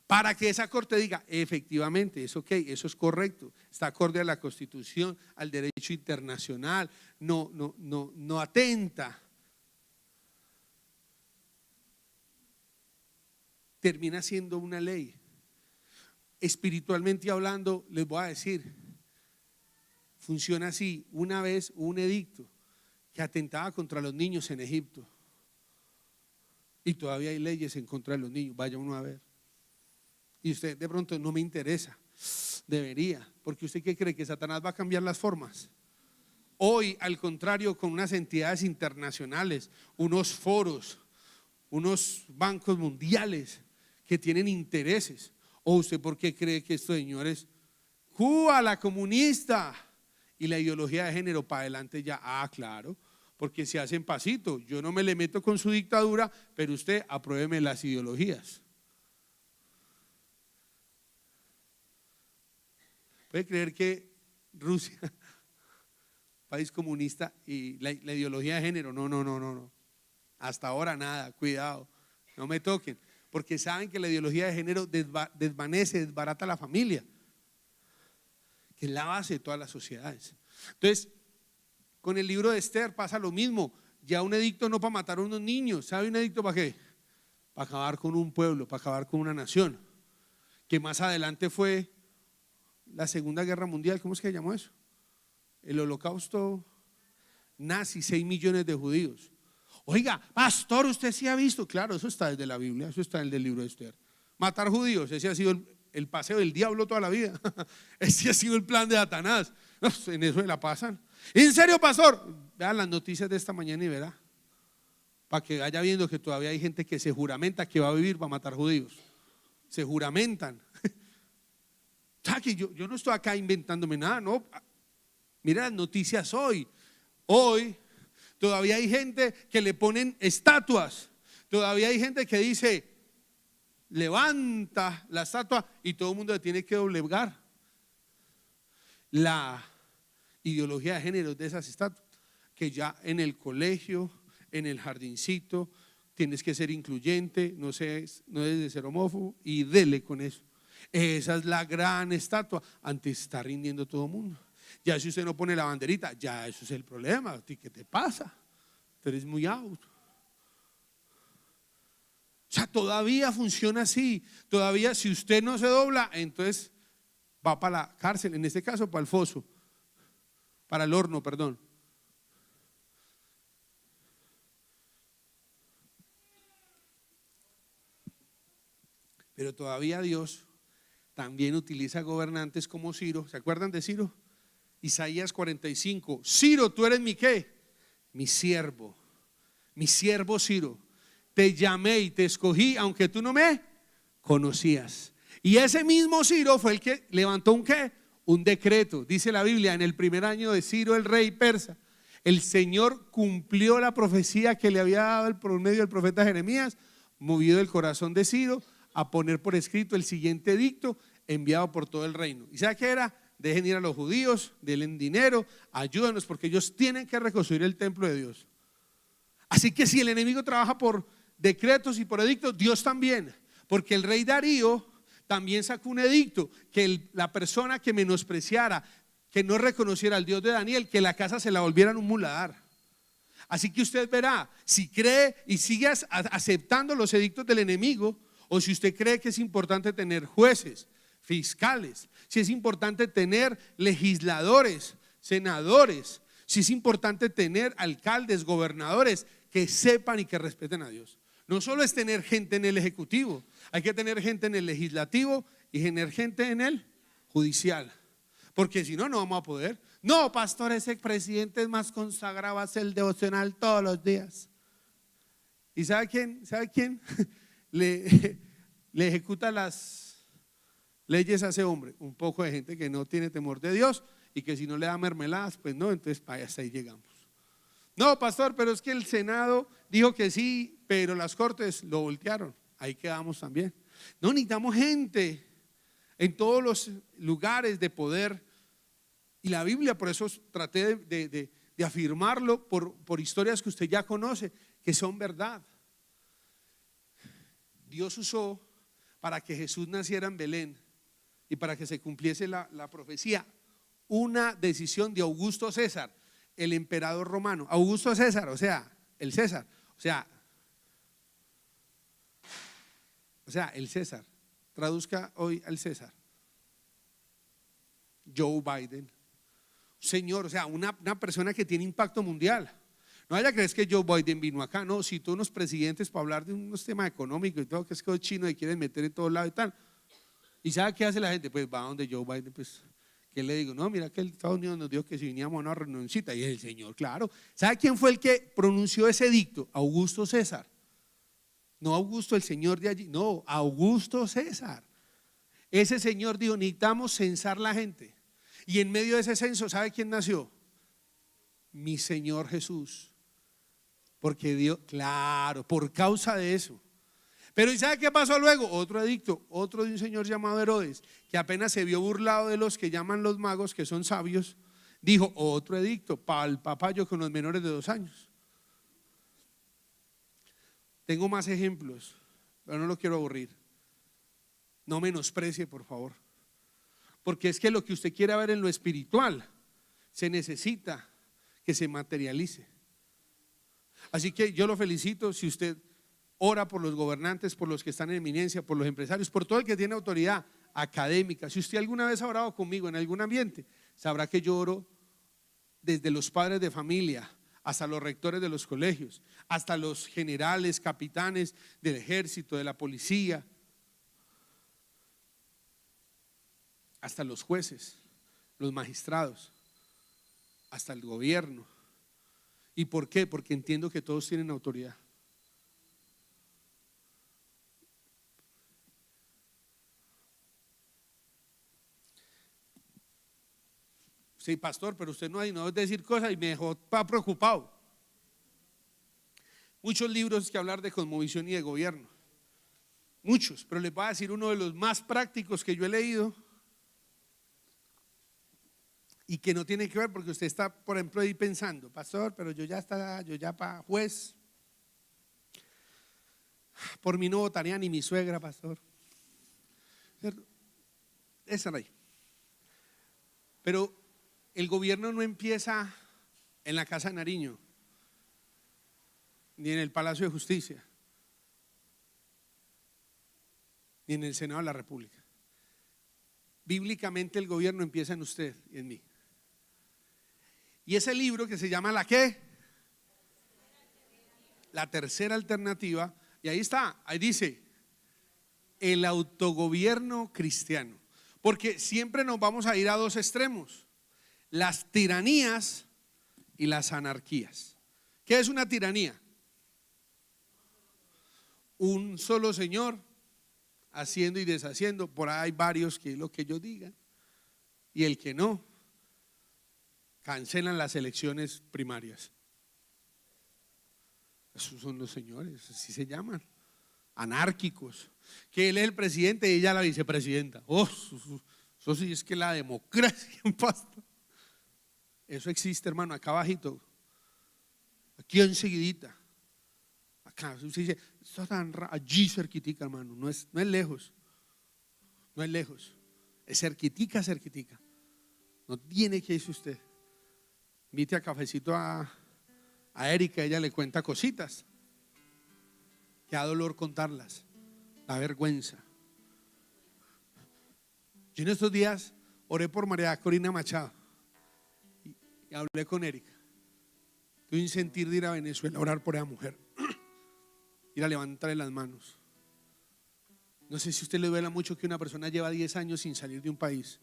para que esa corte diga efectivamente es ok, eso es correcto, está acorde a la Constitución, al derecho internacional, no atenta. Termina siendo una ley. Espiritualmente hablando, les voy a decir, Funciona así. Una vez hubo un edicto que atentaba contra los niños en Egipto. Y todavía hay leyes en contra de los niños. Vaya uno a ver. Y usted de pronto no me interesa. Debería. Porque usted ¿qué cree? ¿Que Satanás va a cambiar las formas? Hoy, al contrario, con unas entidades internacionales, unos foros, unos bancos mundiales que tienen intereses. ¿O usted por qué cree que estos señores, Cuba, la comunista y la ideología de género para adelante ya? Ah, claro, porque se hacen pasito. Yo no me le meto con su dictadura, pero usted apruébeme las ideologías. ¿Puede creer que Rusia, país comunista, y la ideología de género? No. Hasta ahora nada, cuidado, no me toquen, porque saben que la ideología de género desvanece, desbarata la familia, que es la base de todas las sociedades. Entonces, con el libro de Esther pasa lo mismo. Ya un edicto no para matar a unos niños. ¿Sabe un edicto para qué? Para acabar con un pueblo, para acabar con una nación, que más adelante fue la Segunda Guerra Mundial. ¿Cómo es que se llamó eso? El holocausto nazi, 6 millones de judíos. Oiga, pastor, usted sí ha visto. Claro, eso está desde la Biblia, eso está en el libro de Esther. Matar judíos, ese ha sido el paseo del diablo toda la vida. Ese ha sido el plan de Satanás. No, en eso se la pasan. ¿En serio, pastor? Vean las noticias de esta mañana y verá, para que vaya viendo que todavía hay gente que se juramenta que va a vivir para matar judíos. Se juramentan. Que yo no estoy acá inventándome nada, no. Mira las noticias hoy. Hoy todavía hay gente que le ponen estatuas. Todavía hay gente que dice, levanta la estatua y todo el mundo le tiene que doblegar. La ideología de género de esas estatuas, que ya en el colegio, en el jardincito, tienes que ser incluyente, no debes de ser homófobo y dele con eso. Esa es la gran estatua. Antes está rindiendo todo el mundo. Ya si usted no pone la banderita, ya eso es el problema. ¿Qué te pasa? Tú eres muy out. O sea, todavía funciona así. Todavía si usted no se dobla, entonces va para la cárcel. En este caso para el foso, para el horno, perdón. Pero todavía Dios también utiliza gobernantes como Ciro. ¿Se acuerdan de Ciro? Isaías 45. Ciro, tú eres mi ¿qué? Mi siervo Ciro. Te llamé y te escogí aunque tú no me conocías. Y ese mismo Ciro fue el que levantó un ¿qué? Un decreto. Dice la Biblia, en el primer año de Ciro el rey persa, el Señor cumplió la profecía que le había dado por medio del profeta Jeremías, movido el corazón de Ciro a poner por escrito el siguiente edicto enviado por todo el reino. ¿Y sabe qué era? Dejen ir a los judíos, denle dinero, ayúdanos porque ellos tienen que reconstruir el templo de Dios. Así que si el enemigo trabaja por decretos y por edictos, Dios también, porque el rey Darío también sacó un edicto que la persona que menospreciara, que no reconociera al Dios de Daniel, que la casa se la volvieran un muladar. Así que usted verá si cree y sigue aceptando los edictos del enemigo, o si usted cree que es importante tener jueces, fiscales, si es importante tener legisladores, senadores, si es importante tener alcaldes, gobernadores que sepan y que respeten a Dios. No solo es tener gente en el ejecutivo, hay que tener gente en el legislativo y tener gente en el judicial, porque si no, no vamos a poder. No, pastor, ese presidente es más consagrado, hace el devocional todos los días. ¿Y sabe quién? Le ejecuta las leyes a ese hombre, un poco de gente que no tiene temor de Dios y que si no le da mermeladas, pues no, entonces hasta ahí llegamos. No, pastor, pero es que el Senado dijo que sí, pero las cortes lo voltearon, ahí quedamos también. No, necesitamos gente en todos los lugares de poder, y la Biblia, por eso traté de afirmarlo por historias que usted ya conoce, que son verdad. Dios usó para que Jesús naciera en Belén y para que se cumpliese la profecía, una decisión de Augusto César, el emperador romano. Augusto César, o sea, el César, o sea, el César. Traduzca hoy al César. Joe Biden. señor, o sea, una persona que tiene impacto mundial. No vaya a creer que Joe Biden vino acá, no, citó unos presidentes para hablar de unos temas económicos y todo, que es que los chinos se quieren meter en todos lados y tal. ¿Y sabe qué hace la gente? Pues va donde Joe Biden, pues, ¿qué le digo? No, mira que el Estados Unidos nos dijo que si veníamos a una reunioncita, y el señor, claro. ¿Sabe quién fue el que pronunció ese edicto? Augusto César. No Augusto, el señor de allí, no, Augusto César. Ese señor dijo, necesitamos censar la gente. Y en medio de ese censo, ¿sabe quién nació? Mi Señor Jesús. Porque Dios, claro, por causa de eso. Pero ¿y sabe qué pasó luego? Otro edicto, otro de un señor llamado Herodes, que apenas se vio burlado de los que llaman los magos, que son sabios, dijo otro edicto, para el papayo con los menores de 2 años. Tengo más ejemplos, pero no lo quiero aburrir. No menosprecie, por favor. Porque es que lo que usted quiera ver en lo espiritual, se necesita que se materialice. Así que yo lo felicito si usted ora por los gobernantes, por los que están en eminencia, por los empresarios, por todo el que tiene autoridad académica. Si usted alguna vez ha orado conmigo en algún ambiente, sabrá que yo oro desde los padres de familia hasta los rectores de los colegios, hasta los generales, capitanes del ejército, de la policía, hasta los jueces, los magistrados, hasta el gobierno. ¿Y por qué? Porque entiendo que todos tienen autoridad. Sí, pastor, pero usted no debe decir cosas y me dejó preocupado. Muchos libros que hablar de cosmovisión y de gobierno. Muchos, pero les voy a decir uno de los más prácticos que yo he leído y que no tiene que ver porque usted está, por ejemplo, ahí pensando, pastor, pero yo ya para juez, por mí no votaría ni mi suegra, pastor. Esa ahí. Pero el gobierno no empieza en la Casa de Nariño, ni en el Palacio de Justicia, ni en el Senado de la República. Bíblicamente el gobierno empieza en usted y en mí. Y ese libro que se llama ¿la qué? La tercera alternativa. Y ahí está, ahí dice el autogobierno cristiano. Porque siempre nos vamos a ir a dos extremos: las tiranías y las anarquías. ¿Qué es una tiranía? Un solo señor haciendo y deshaciendo. Por ahí hay varios que es lo que ellos digan. Y el que no, cancelan las elecciones primarias. Esos son los señores, así se llaman, anárquicos. Que él es el presidente y ella la vicepresidenta. Eso sí es que la democracia en pasto. Eso existe, hermano, acá abajito, aquí enseguidita. Acá, usted dice, está tan allí cerquitica, hermano, no es lejos. No es lejos, es cerquitica, cerquitica. No tiene que irse usted. Invite a cafecito a Erika, ella le cuenta cositas que da dolor contarlas, da vergüenza. Yo en estos días oré por María Corina Machado y hablé con Erika. Tuve un sentir de ir a Venezuela a orar por esa mujer, ir a levantarle las manos. No sé si a usted le duela mucho que una persona lleva 10 años sin salir de un país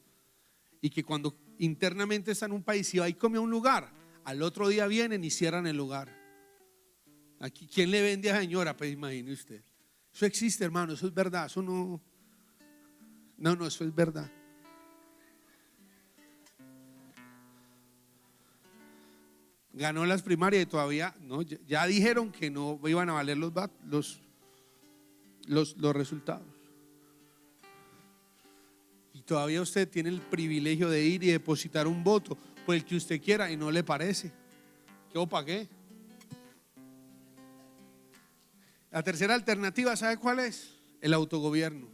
y que cuando internamente está en un país y va y come a un lugar, al otro día vienen y cierran el lugar. Aquí, ¿quién le vende a esa señora? Pues imagine usted. Eso existe, hermano, eso es verdad. Eso no, eso es verdad. Ganó las primarias y todavía no, ya dijeron que no iban a valer los resultados. Y todavía usted tiene el privilegio de ir y depositar un voto por el que usted quiera y no le parece. ¿Qué o para qué? La tercera alternativa, ¿sabe cuál es? El autogobierno.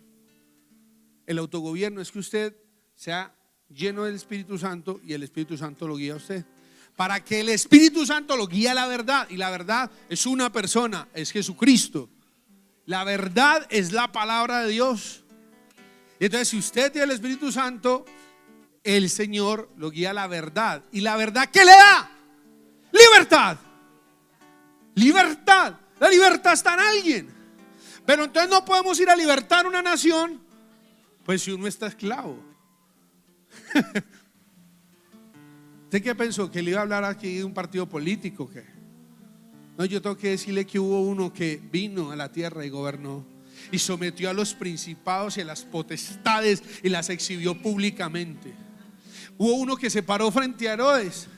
El autogobierno es que usted sea lleno del Espíritu Santo y el Espíritu Santo lo guía a usted. Para que el Espíritu Santo lo guíe a la verdad, y la verdad es una persona, es Jesucristo. La verdad es la palabra de Dios. Entonces, si usted tiene el Espíritu Santo, el Señor lo guía a la verdad. ¿Y la verdad qué le da? Libertad. Libertad. La libertad está en alguien. Pero entonces no podemos ir a libertar una nación, pues si uno está esclavo. ¿Usted qué pensó? ¿Que le iba a hablar aquí de un partido político? ¿Qué? No, yo tengo que decirle que hubo uno que vino a la tierra y gobernó y sometió a los principados y a las potestades y las exhibió públicamente. Hubo uno que se paró frente a Herodes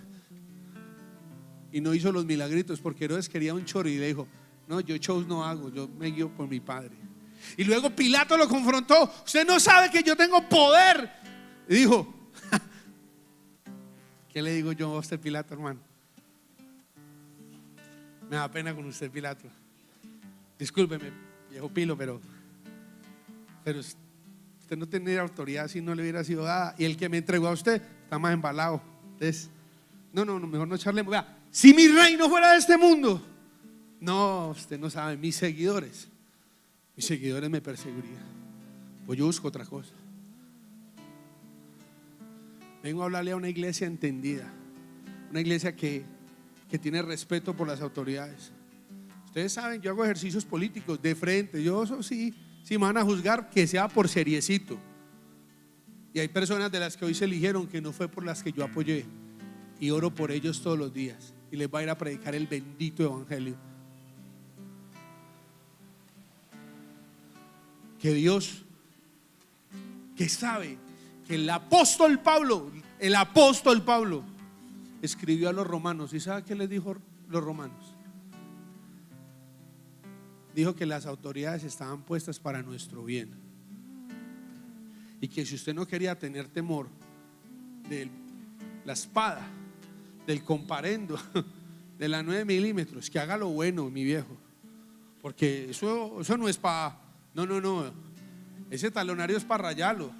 y no hizo los milagritos porque Herodes quería un choro y le dijo: no, yo shows no hago, yo me guío por mi padre. Y luego Pilato lo confrontó: usted no sabe que yo tengo poder. Y dijo: ¿qué le digo yo a usted, Pilato, hermano? Me da pena con usted, Pilato. Discúlpeme, viejo Pilo, pero usted no tenía autoridad si no le hubiera sido dada. Y el que me entregó a usted está más embalado. Entonces, no, mejor no charlemos. Vea, si mi reino fuera de este mundo, no, usted no sabe, mis seguidores me perseguirían. Pues yo busco otra cosa. Vengo a hablarle a una iglesia entendida, una iglesia que tiene respeto por las autoridades. Ustedes saben, yo hago ejercicios políticos de frente. Yo sí, si me van a juzgar, que sea por seriecito. Y hay personas de las que hoy se eligieron que no fue por las que yo apoyé, y oro por ellos todos los días y les voy a ir a predicar el bendito evangelio. Que Dios, que sabe que el apóstol Pablo escribió a los romanos, ¿y sabe qué les dijo los romanos? Dijo que las autoridades estaban puestas para nuestro bien y que si usted no quería tener temor de la espada, del comparendo, de la 9 milímetros, que haga lo bueno, mi viejo, porque eso no es para, no, ese talonario es para rayarlo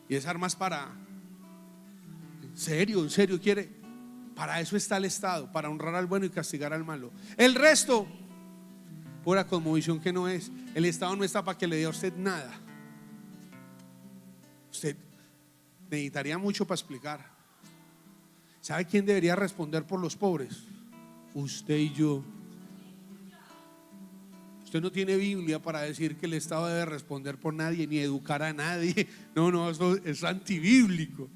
y esa arma es para, en serio quiere, para eso está el Estado, para honrar al bueno y castigar al malo. El resto, pura cosmovisión que no es. El Estado no está para que le dé a usted nada. Usted necesitaría mucho para explicar. ¿Sabe quién debería responder por los pobres? Usted y yo. Usted no tiene Biblia para decir que el Estado debe responder por nadie ni educar a nadie. No, eso es antibíblico.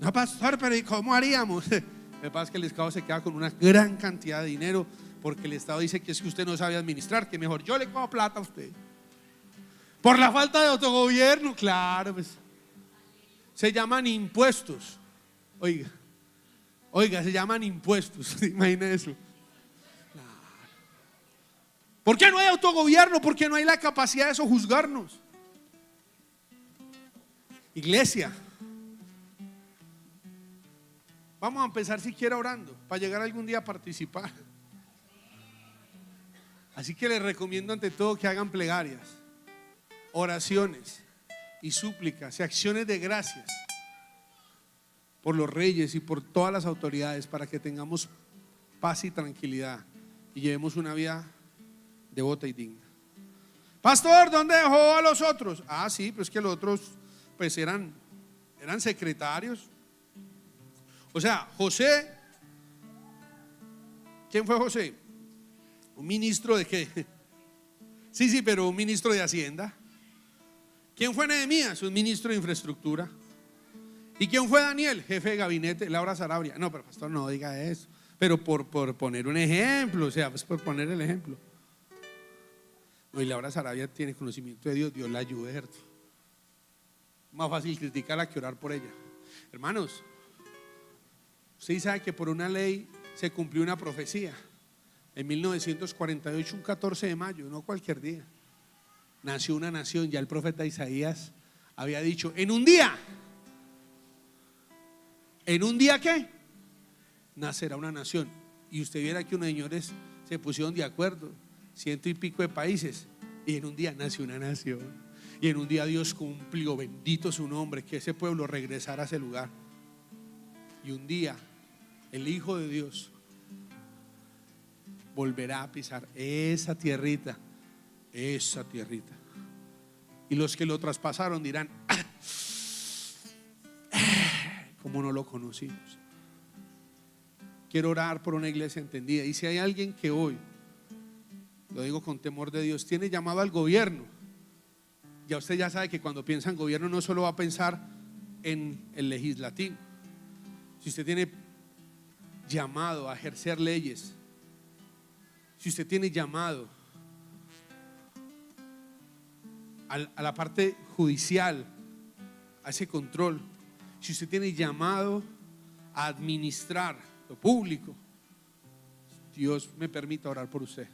No, pastor, pero ¿y cómo haríamos? Lo que pasa es que el Estado se queda con una gran cantidad de dinero porque el Estado dice que es que usted no sabe administrar, que mejor yo le cojo plata a usted. Por la falta de autogobierno, claro, pues. Se llaman impuestos. Oiga, se llaman impuestos. Imagina eso. Claro. ¿Por qué no hay autogobierno? Porque no hay la capacidad de sojuzgarnos. Iglesia, vamos a empezar siquiera orando para llegar algún día a participar. Así que les recomiendo ante todo que hagan plegarias, oraciones y súplicas y acciones de gracias por los reyes y por todas las autoridades para que tengamos paz y tranquilidad y llevemos una vida devota y digna. Pastor, ¿dónde dejó a los otros? Ah, sí, pues que los otros pues eran secretarios. O sea, José, ¿quién fue José? ¿Un ministro de qué? Sí, pero un ministro de Hacienda. ¿Quién fue Nehemías? Un ministro de infraestructura. ¿Y quién fue Daniel? Jefe de gabinete, Laura Sarabia. No, pero pastor, no diga eso. Pero por poner un ejemplo, o sea, pues por poner el ejemplo. No, y Laura Sarabia tiene conocimiento de Dios, Dios la ayude, ¿cierto? Más fácil criticarla que orar por ella. Hermanos, usted sabe que por una ley se cumplió una profecía. En 1948, un 14 de mayo, no cualquier día, nació una nación. Ya el profeta Isaías había dicho: en un día ¿qué? Nacerá una nación. Y usted viera que unos señores se pusieron de acuerdo, 100 y pico de países, y en un día nació una nación. Y en un día Dios cumplió, bendito su nombre, que ese pueblo regresara a ese lugar. Y un día el Hijo de Dios volverá a pisar esa tierrita. Y los que lo traspasaron dirán: como no lo conocimos. Quiero orar por una iglesia entendida. Y si hay alguien que hoy, lo digo con temor de Dios, tiene llamado al gobierno, ya usted ya sabe que cuando piensa en gobierno no solo va a pensar en el legislativo. Si usted tiene llamado a ejercer leyes, si usted tiene llamado a la parte judicial, a ese control, si usted tiene llamado a administrar lo público, Dios me permita orar por usted.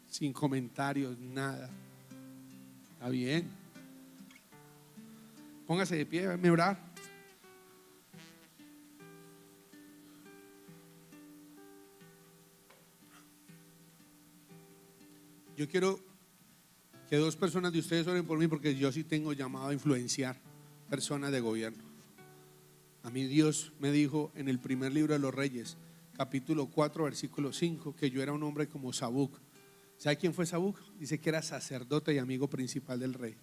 Sin comentarios, nada. Está bien. Póngase de pie, déjame orar. Yo quiero que 2 personas de ustedes oren por mí, porque yo sí tengo llamado a influenciar personas de gobierno. A mí Dios me dijo en el primer libro de los Reyes, capítulo 4, versículo 5, que yo era un hombre como Sabuc. ¿Sabe quién fue Sabuc? Dice que era sacerdote y amigo principal del rey.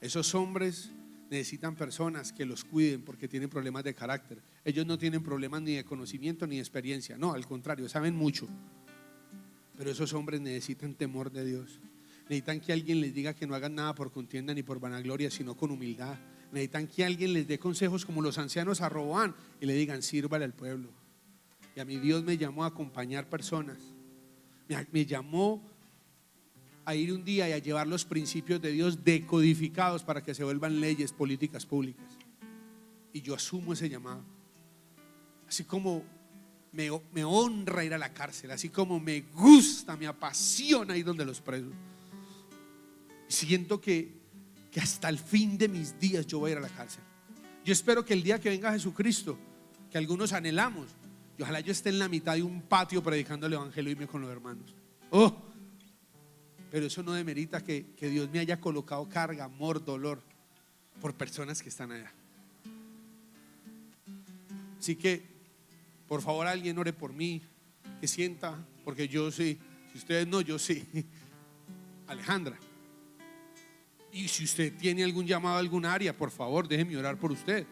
Esos hombres necesitan personas que los cuiden porque tienen problemas de carácter. Ellos no tienen problemas ni de conocimiento ni de experiencia, no, al contrario, saben mucho. Pero esos hombres necesitan temor de Dios. Necesitan que alguien les diga que no hagan nada por contienda ni por vanagloria, sino con humildad. Necesitan que alguien les dé consejos como los ancianos a Roboán y le digan: sírvale al pueblo. Y a mí Dios me llamó a acompañar personas. Me llamó a ir un día y a llevar los principios de Dios decodificados para que se vuelvan leyes, políticas públicas. Y yo asumo ese llamado. Así como me honra ir a la cárcel, así como me gusta, me apasiona ir donde los presos. Y siento que hasta el fin de mis días yo voy a ir a la cárcel. Yo espero que el día que venga Jesucristo, que algunos anhelamos, y ojalá yo esté en la mitad de un patio predicando el evangelio y irme con los hermanos. Pero eso no demerita que Dios me haya colocado carga, amor, dolor por personas que están allá. Así que por favor, alguien ore por mí, que sienta, porque yo sí. Si ustedes no, yo sí. Alejandra. Y si usted tiene algún llamado a algún área, por favor, déjeme orar por usted.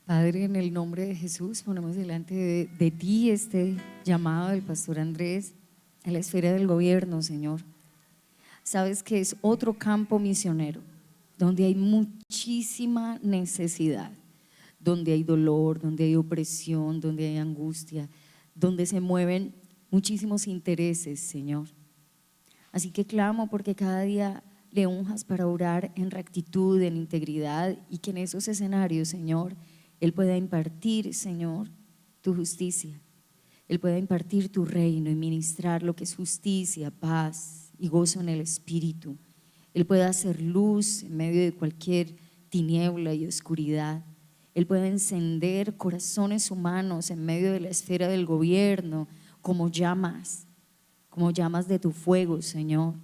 Padre, en el nombre de Jesús, ponemos delante de ti este llamado del pastor Andrés a la esfera del gobierno, Señor. Sabes que es otro campo misionero donde hay muchísima necesidad, donde hay dolor, donde hay opresión, donde hay angustia, donde se mueven muchísimos intereses, Señor. Así que clamo porque cada día le unjas para orar en rectitud, en integridad, y que en esos escenarios, Señor, Él pueda impartir, Señor, tu justicia. Él pueda impartir tu reino y ministrar lo que es justicia, paz y gozo en el Espíritu. Él pueda hacer luz en medio de cualquier tiniebla y oscuridad. Él puede encender corazones humanos en medio de la esfera del gobierno como llamas de tu fuego, Señor.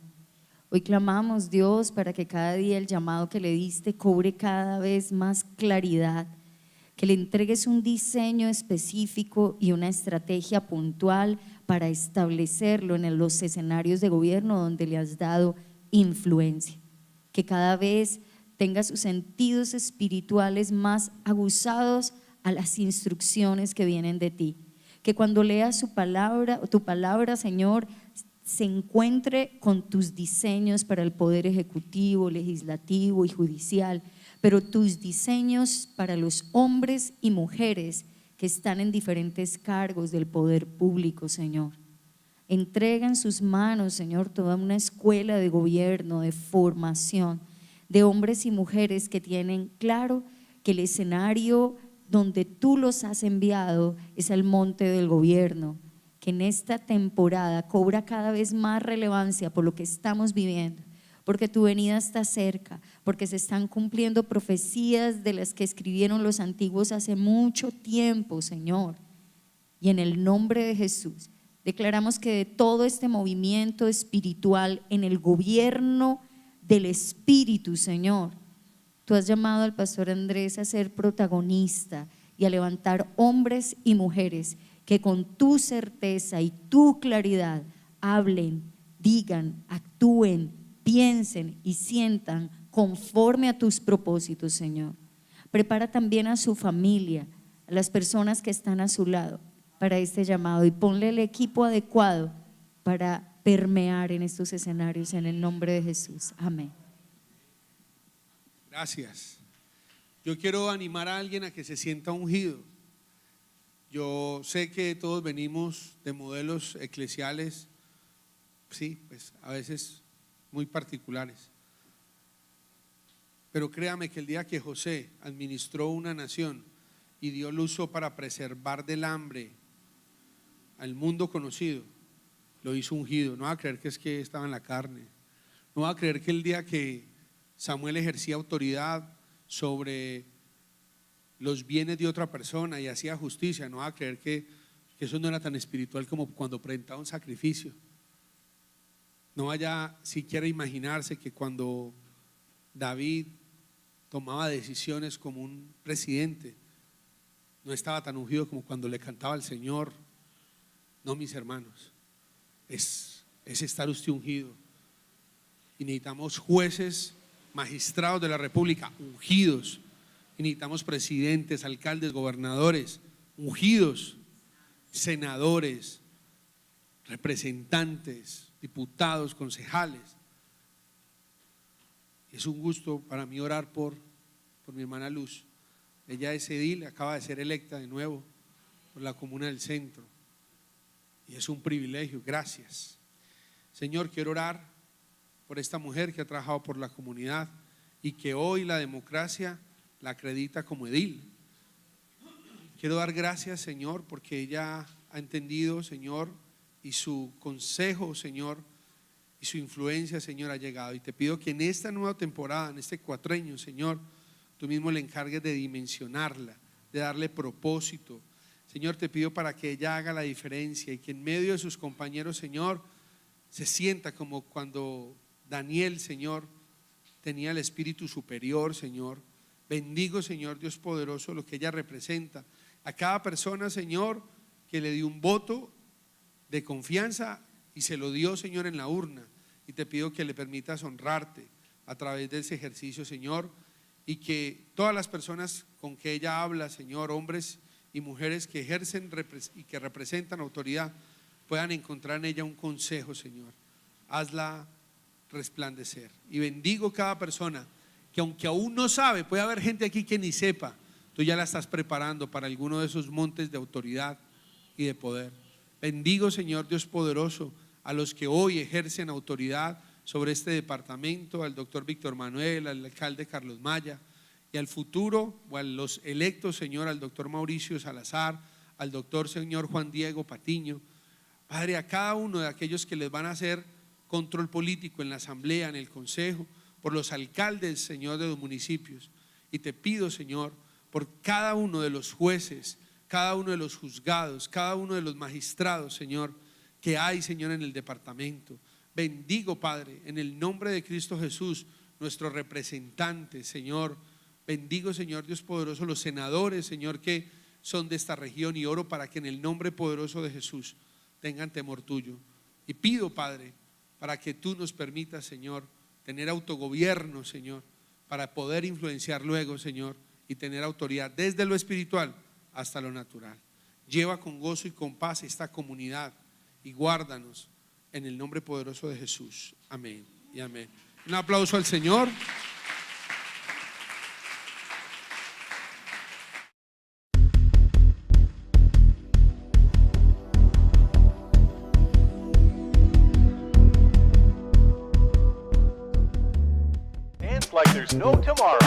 Hoy clamamos, Dios, para que cada día el llamado que le diste cobre cada vez más claridad, que le entregues un diseño específico y una estrategia puntual para establecerlo en los escenarios de gobierno donde le has dado influencia, que cada vez tenga sus sentidos espirituales más aguzados a las instrucciones que vienen de ti, que cuando lea tu palabra, Señor, se encuentre con tus diseños para el poder ejecutivo, legislativo y judicial, pero tus diseños para los hombres y mujeres que están en diferentes cargos del poder público, Señor. Entrega en sus manos, Señor, toda una escuela de gobierno, de formación, de hombres y mujeres que tienen claro que el escenario donde tú los has enviado es el monte del gobierno, que en esta temporada cobra cada vez más relevancia por lo que estamos viviendo, porque tu venida está cerca, porque se están cumpliendo profecías de las que escribieron los antiguos hace mucho tiempo, Señor. Y en el nombre de Jesús declaramos que de todo este movimiento espiritual en el gobierno del Espíritu, Señor, tú has llamado al pastor Andrés a ser protagonista y a levantar hombres y mujeres que con tu certeza y tu claridad hablen, digan, actúen, piensen y sientan conforme a tus propósitos, Señor. Prepara también a su familia, a las personas que están a su lado para este llamado, y ponle el equipo adecuado para permear en estos escenarios en el nombre de Jesús. Amén. Gracias. Yo quiero animar a alguien a que se sienta ungido. Yo sé que todos venimos de modelos eclesiales, sí, pues a veces muy particulares. Pero créame que el día que José administró una nación y Dios lo usó para preservar del hambre al mundo conocido, lo hizo ungido. No va a creer que es que estaba en la carne. No va a creer que el día que Samuel ejercía autoridad sobre los bienes de otra persona y hacía justicia, no va a creer que eso no era tan espiritual como cuando presentaba un sacrificio. No vaya siquiera a imaginarse que cuando David tomaba decisiones como un presidente, no estaba tan ungido como cuando le cantaba al Señor. No, mis hermanos, es estar usted ungido. Y necesitamos jueces, magistrados de la República ungidos. Y necesitamos presidentes, alcaldes, gobernadores ungidos, senadores, representantes, diputados, concejales. Es un gusto para mí orar por mi hermana Luz. Ella es edil, acaba de ser electa de nuevo por la Comuna del Centro. Y es un privilegio, gracias. Señor, quiero orar por esta mujer que ha trabajado por la comunidad y que hoy la democracia la acredita como edil. Quiero dar gracias, Señor, porque ella ha entendido, Señor, y su consejo, Señor, y su influencia, Señor, ha llegado. Y te pido que en esta nueva temporada, en este cuatrenio, Señor, tú mismo le encargues de dimensionarla, de darle propósito. Señor, te pido para que ella haga la diferencia y que en medio de sus compañeros, Señor, se sienta como cuando Daniel, Señor, tenía el espíritu superior, Señor. Bendigo, Señor Dios poderoso, lo que ella representa. A cada persona, Señor, que le dio un voto de confianza y se lo dio, Señor, en la urna. Y te pido que le permitas honrarte a través de ese ejercicio, Señor, y que todas las personas con que ella habla, Señor, hombres y mujeres que ejercen y que representan autoridad, puedan encontrar en ella un consejo, Señor. Hazla resplandecer. Y bendigo cada persona que, aunque aún no sabe, puede haber gente aquí que ni sepa, tú ya la estás preparando para alguno de esos montes de autoridad y de poder. Bendigo, Señor Dios poderoso, a los que hoy ejercen autoridad sobre este departamento, al doctor Víctor Manuel, al alcalde Carlos Maya, y al futuro, o a los electos, Señor, al doctor Mauricio Salazar, al doctor, Señor, Juan Diego Patiño. Padre, a cada uno de aquellos que les van a hacer control político en la asamblea, en el consejo, por los alcaldes, Señor, de los municipios. Y te pido, Señor, por cada uno de los jueces, cada uno de los juzgados, cada uno de los magistrados, Señor, que hay, Señor, en el departamento. Bendigo, Padre, en el nombre de Cristo Jesús, nuestro representante, Señor. Bendigo, Señor Dios poderoso, los senadores, Señor, que son de esta región, y oro para que en el nombre poderoso de Jesús tengan temor tuyo. Y pido, Padre, para que tú nos permitas, Señor, tener autogobierno, Señor, para poder influenciar luego, Señor, y tener autoridad desde lo espiritual hasta lo natural. Lleva con gozo y con paz esta comunidad y guárdanos en el nombre poderoso de Jesús. Amén y amén. Un aplauso al Señor. Like there's no tomorrow.